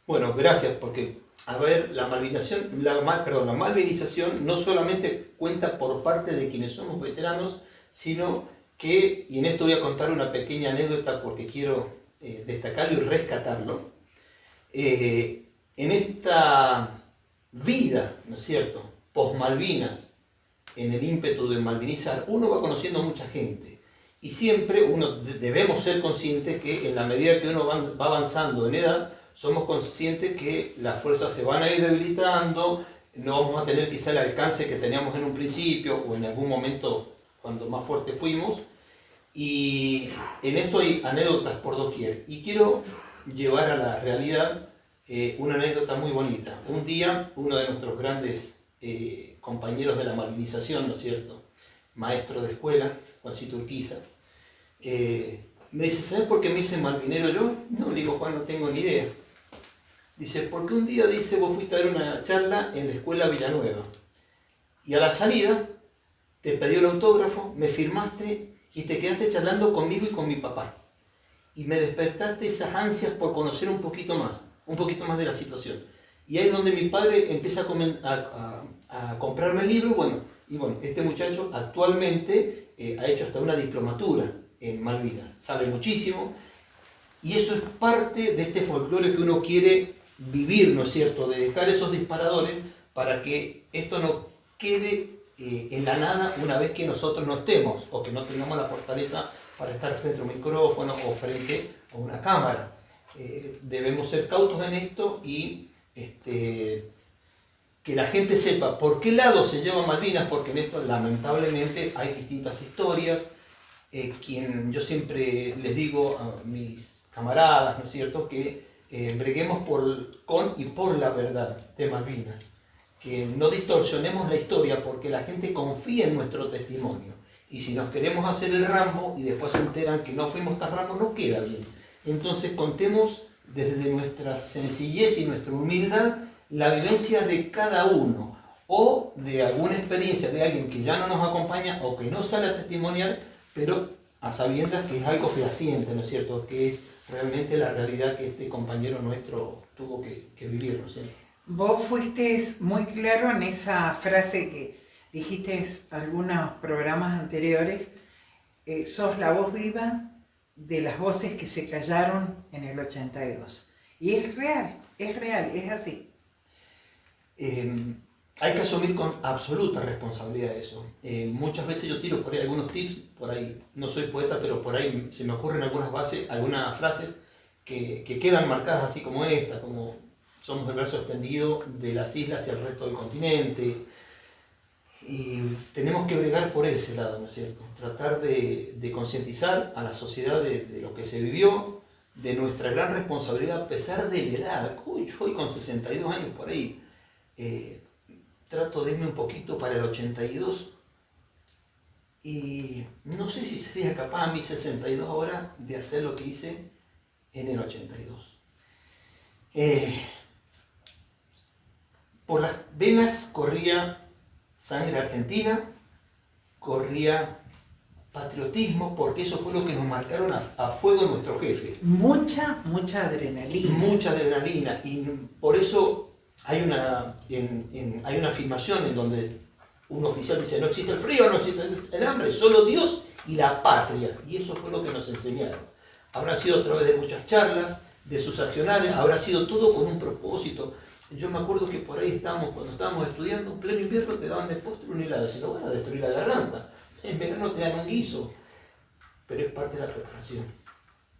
Bueno, gracias, porque, a ver, la malvinización no solamente cuenta por parte de quienes somos veteranos, sino que, y en esto voy a contar una pequeña anécdota porque quiero destacarlo y rescatarlo, en esta vida, ¿no es cierto?, post-Malvinas, en el ímpetu de malvinizar, uno va conociendo a mucha gente. Y siempre debemos ser conscientes que en la medida que uno va avanzando en edad, somos conscientes que las fuerzas se van a ir debilitando, no vamos a tener quizá el alcance que teníamos en un principio o en algún momento cuando más fuertes fuimos. Y en esto hay anécdotas por doquier. Y quiero llevar a la realidad una anécdota muy bonita. Un día, uno de nuestros grandes compañeros de la malvinización, ¿no es cierto?, maestro de escuela, Juancito Urquiza, me dice, ¿sabes por qué me hice malvinero yo? No, le digo, Juan, no tengo ni idea. Dice, porque un día, dice, vos fuiste a dar una charla en la escuela Villanueva y a la salida te pedí el autógrafo, me firmaste y te quedaste charlando conmigo y con mi papá. Y me despertaste esas ansias por conocer un poquito más de la situación. Y ahí es donde mi padre empieza a comprarme el libro. Y bueno, este muchacho actualmente ha hecho hasta una diplomatura en Malvinas, sabe muchísimo. Y eso es parte de este folclore que uno quiere vivir, ¿no es cierto? De dejar esos disparadores para que esto no quede en la nada una vez que nosotros no estemos o que no tengamos la fortaleza para estar frente a un micrófono o frente a una cámara. Debemos ser cautos en esto y que la gente sepa por qué lado se lleva Malvinas, porque en esto lamentablemente hay distintas historias. Yo siempre les digo a mis camaradas, ¿no es cierto?, que breguemos con y por la verdad de Malvinas, que no distorsionemos la historia porque la gente confía en nuestro testimonio. Y si nos queremos hacer el Rambo y después se enteran que no fuimos tan Rambo, no queda bien. Entonces contemos desde nuestra sencillez y nuestra humildad la vivencia de cada uno o de alguna experiencia de alguien que ya no nos acompaña o que no sale a testimoniar, pero a sabiendas que es algo fehaciente, ¿no es cierto?, que es realmente la realidad que este compañero nuestro tuvo que vivir, ¿no es cierto? Vos fuiste muy claro en esa frase que dijiste algunos programas anteriores, sos la voz viva de las voces que se callaron en el 82. Y es real, es así. Hay que asumir con absoluta responsabilidad eso. Muchas veces yo tiro por ahí algunos tips, por ahí no soy poeta, pero por ahí se me ocurren algunas frases que quedan marcadas así como esta, como somos el brazo extendido de las islas hacia el resto del continente. Y tenemos que bregar por ese lado, ¿no es cierto? Tratar de concientizar a la sociedad de lo que se vivió, de nuestra gran responsabilidad a pesar de la edad. Yo hoy con 62 años por ahí, trato de irme un poquito para el 82 y no sé si sería capaz a mis 62 ahora de hacer lo que hice en el 82. Por las venas corría sangre argentina, corría patriotismo, porque eso fue lo que nos marcaron a fuego nuestros jefes. Mucha adrenalina. Mucha adrenalina, y por eso hay una afirmación en donde un oficial dice, no existe el frío, no existe el hambre, solo Dios y la patria. Y eso fue lo que nos enseñaron. Habrá sido a través de muchas charlas, de sus accionarios, habrá sido todo con un propósito. Yo me acuerdo que por ahí cuando estábamos estudiando, en pleno invierno te daban de postre un helado, si no van a destruir la garganta. En verano te dan un guiso, pero es parte de la preparación.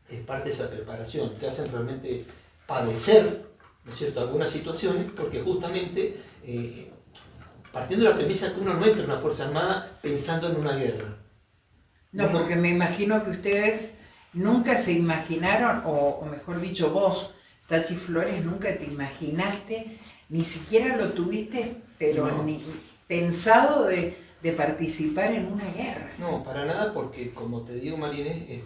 Es parte de esa preparación. Te hacen realmente padecer, ¿no es cierto?, algunas situaciones, porque justamente partiendo de la premisa que uno no entra en una fuerza armada pensando en una guerra. No, porque me imagino que ustedes nunca se imaginaron, o mejor dicho vos, Tachi Flores, nunca te imaginaste, ni siquiera lo tuviste, pero no, ni pensado de participar en una guerra. No, para nada, porque como te digo, Marinés,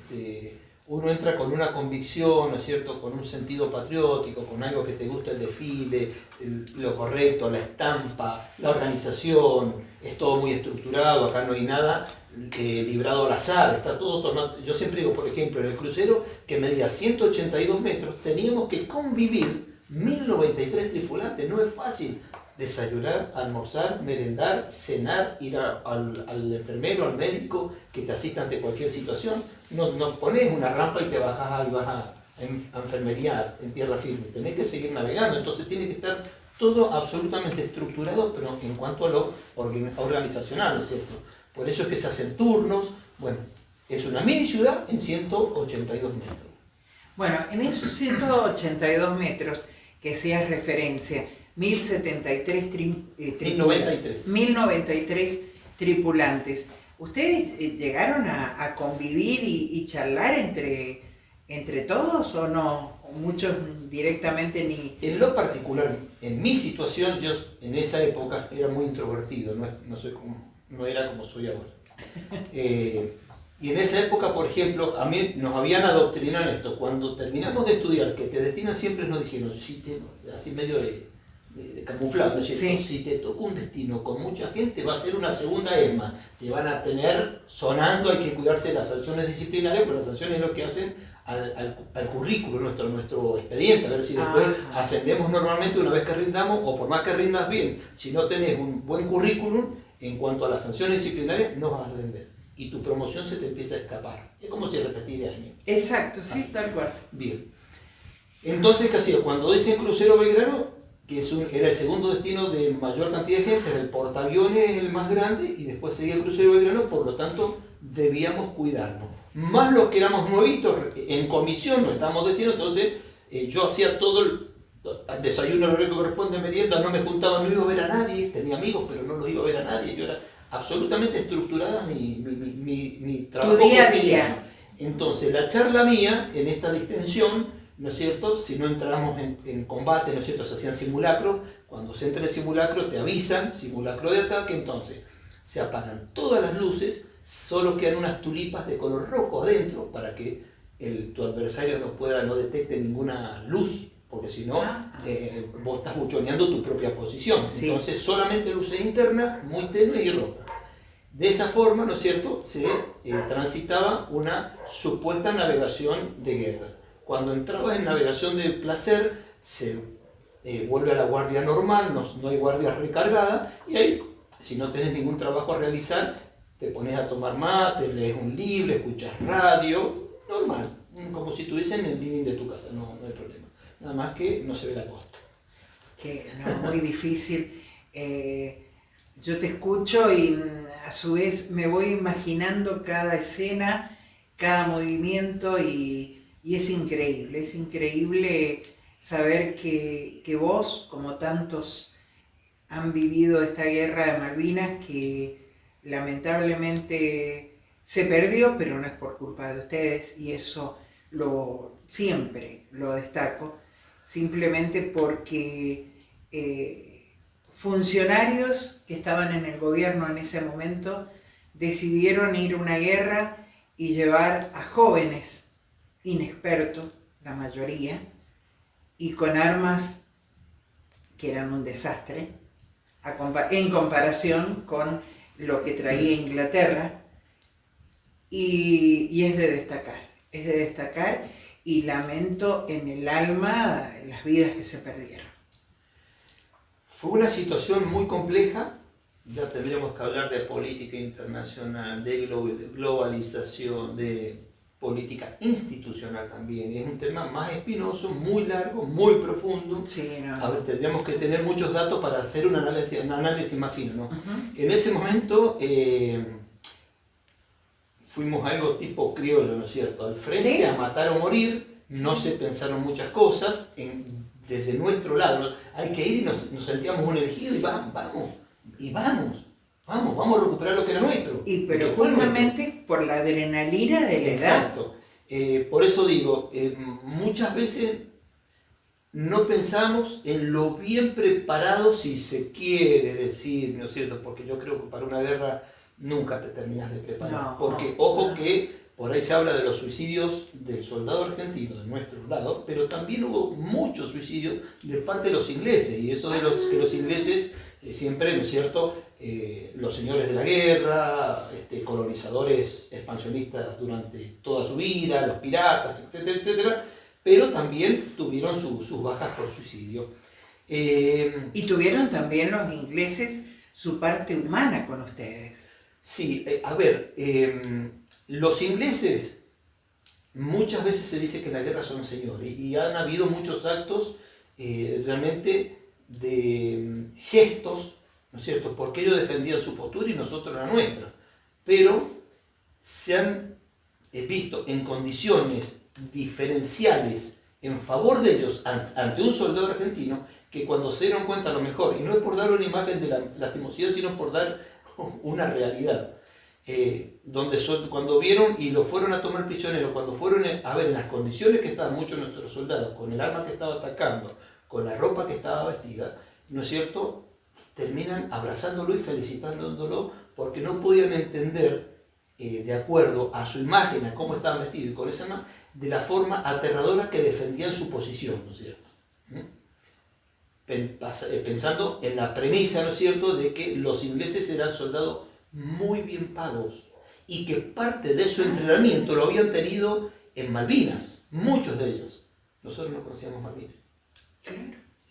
uno entra con una convicción, ¿no es cierto?, con un sentido patriótico, con algo que te gusta, el desfile, lo correcto, la estampa, la organización, es todo muy estructurado, acá no hay nada librado al azar, está todo tornado. Yo siempre digo, por ejemplo, en el crucero, que medía 182 metros, teníamos que convivir 1093 tripulantes, no es fácil. Desayunar, almorzar, merendar, cenar, ir al enfermero, al médico, que te asista ante cualquier situación. No pones una rampa y te bajas y vas a enfermería en tierra firme. Tenés que seguir navegando, entonces tiene que estar todo absolutamente estructurado, pero en cuanto a lo organizacional, ¿no es cierto? Por eso es que se hacen turnos. Bueno, es una mini ciudad en 182 metros. Bueno, en esos 182 metros que hacías referencia, 1093. 1093 tripulantes. ¿Ustedes llegaron a convivir y charlar entre todos o no? Muchos directamente ni... En lo particular, en mi situación, yo en esa época era muy introvertido, no era como soy ahora. Y en esa época, por ejemplo, a mí nos habían adoctrinado en esto. Cuando terminamos de estudiar, que te destinan siempre, nos dijeron, así medio de camuflado, ¿no es cierto? Sí. Si te tocó un destino con mucha gente, va a ser una segunda ESMA. Te van a tener sonando, hay que cuidarse de las sanciones disciplinarias, pero las sanciones es lo que hacen al currículo, nuestro expediente, a ver si después ascendemos normalmente una vez que rindamos, o por más que rindas bien, si no tenés un buen currículum, en cuanto a las sanciones disciplinarias, no vas a ascender. Y tu promoción se te empieza a escapar. Es como si repetís de año. Exacto, sí, Así. tal cual. Bien. Entonces, ¿qué hacía? Cuando dicen crucero Belgrano, que era el segundo destino de mayor cantidad de gente, era el portaaviones el más grande, y después seguía el crucero Belgrano, por lo tanto, debíamos cuidarnos. Más los que éramos nuevitos, en comisión, no estábamos destino, entonces yo hacía todo el desayuno, lo que corresponde, merienda, no me juntaba, no iba a ver a nadie, tenía amigos, pero no los iba a ver a nadie, yo era absolutamente estructurada mi trabajo. Tu día a cotidiano. día. Entonces, la charla mía en esta distensión, ¿no es cierto? Si no entramos en combate, ¿no es cierto? Se hacían simulacros. Cuando se entra en el simulacro, te avisan, simulacro de ataque, entonces se apagan todas las luces, solo quedan unas tulipas de color rojo adentro para que tu adversario no detecte ninguna luz, porque si no, vos estás buchoneando tu propia posición. Sí. Entonces, solamente luces internas, muy tenues y rojas. De esa forma, ¿no es cierto?, se transitaba una supuesta navegación de guerra. Cuando entrabas en navegación de placer, se vuelve a la guardia normal, no hay guardia recargada, y ahí, si no tenés ningún trabajo a realizar, te pones a tomar mate, lees un libro, escuchas radio, normal, como si estuviesen en el living de tu casa, no hay problema. Nada más que no se ve la costa. Que no, muy difícil. Yo te escucho y a su vez me voy imaginando cada escena, cada movimiento y es increíble saber que vos, como tantos, han vivido esta guerra de Malvinas que lamentablemente se perdió, pero no es por culpa de ustedes y eso siempre lo destaco, simplemente porque funcionarios que estaban en el gobierno en ese momento decidieron ir a una guerra y llevar a jóvenes inexpertos, la mayoría, y con armas que eran un desastre en comparación con lo que traía Inglaterra, y es de destacar y lamento en el alma las vidas que se perdieron. Fue una situación muy compleja, ya tendríamos que hablar de política internacional, de globalización, de política institucional también. Es un tema más espinoso, muy largo, muy profundo. Sí, no. A ver, tendríamos que tener muchos datos para hacer un análisis más fino, ¿no? Uh-huh. En ese momento fuimos algo tipo criollo, ¿no es cierto? Al frente, ¿sí?, a matar o morir, sí. No se pensaron muchas cosas. Desde nuestro lado, hay que ir y nos sentíamos un elegido y vamos a recuperar lo que era nuestro. Pero justamente por la adrenalina de la edad. Exacto. Por eso digo, muchas veces no pensamos en lo bien preparado, si se quiere decir, ¿no es cierto? Porque yo creo que para una guerra nunca te terminas de preparar. No, porque, ojo, que por ahí se habla de los suicidios del soldado argentino, de nuestro lado, pero también hubo muchos suicidios de parte de los ingleses, y eso de que los ingleses siempre, ¿no es cierto?, los señores de la guerra, colonizadores expansionistas durante toda su vida, los piratas, etcétera, etcétera, pero también tuvieron sus bajas por suicidio. Y tuvieron también los ingleses su parte humana con ustedes. Sí, a ver, los ingleses muchas veces se dice que en la guerra son señores, y han habido muchos actos realmente de gestos, ¿no es cierto?, porque ellos defendían su postura y nosotros la nuestra, pero se han visto en condiciones diferenciales en favor de ellos ante un soldado argentino, que cuando se dieron cuenta a lo mejor, y no es por dar una imagen de la lastimosidad, sino por dar una realidad, donde cuando vieron y lo fueron a tomar prisionero, cuando fueron a ver en las condiciones que estaban muchos de nuestros soldados, con el arma que estaba atacando, con la ropa que estaba vestida, ¿no es cierto?, terminan abrazándolo y felicitándolo porque no podían entender, de acuerdo a su imagen, a cómo estaban vestidos y con esa arma, de la forma aterradora que defendían su posición, ¿no es cierto? Pensando en la premisa, ¿no es cierto?, de que los ingleses eran soldados muy bien pagos y que parte de su entrenamiento lo habían tenido en Malvinas, muchos de ellos. Nosotros no conocíamos Malvinas.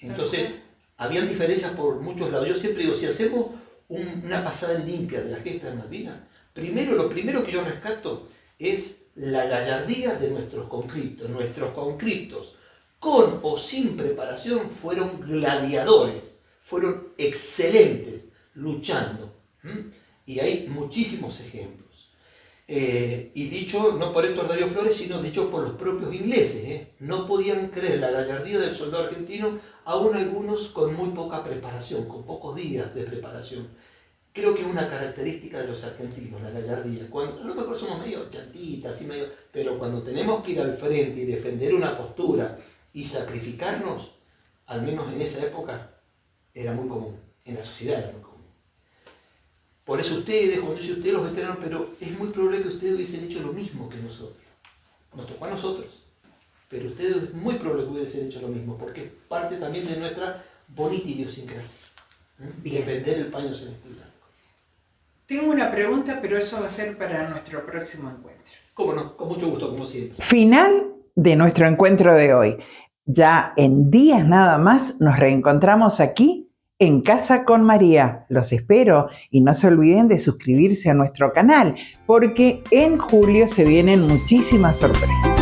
Entonces, habían diferencias por muchos lados. Yo siempre digo, si hacemos una pasada limpia de la gesta de Malvinas, lo primero que yo rescato es la gallardía de nuestros conscriptos. Nuestros conscriptos, con o sin preparación, fueron gladiadores, fueron excelentes luchando. Y hay muchísimos ejemplos. Y dicho no por Héctor Darío Flores, sino dicho por los propios ingleses. No podían creer la gallardía del soldado argentino, aún algunos con muy poca preparación, con pocos días de preparación. Creo que es una característica de los argentinos, la gallardía. A lo mejor somos medio chantitas, pero cuando tenemos que ir al frente y defender una postura y sacrificarnos, al menos en esa época, era muy común, en la sociedad era muy común. Por eso ustedes, cuando dice ustedes los veteranos, pero es muy probable que ustedes hubiesen hecho lo mismo que nosotros. Nos tocó a nosotros, pero ustedes es muy probable que hubiesen hecho lo mismo, porque es parte también de nuestra bonita idiosincrasia. Defender el paño celeste blanco. Tengo una pregunta, pero eso va a ser para nuestro próximo encuentro. Cómo no, con mucho gusto, como siempre. Final de nuestro encuentro de hoy. Ya en días nada más nos reencontramos aquí en Casa con María. Los espero y no se olviden de suscribirse a nuestro canal porque en julio se vienen muchísimas sorpresas.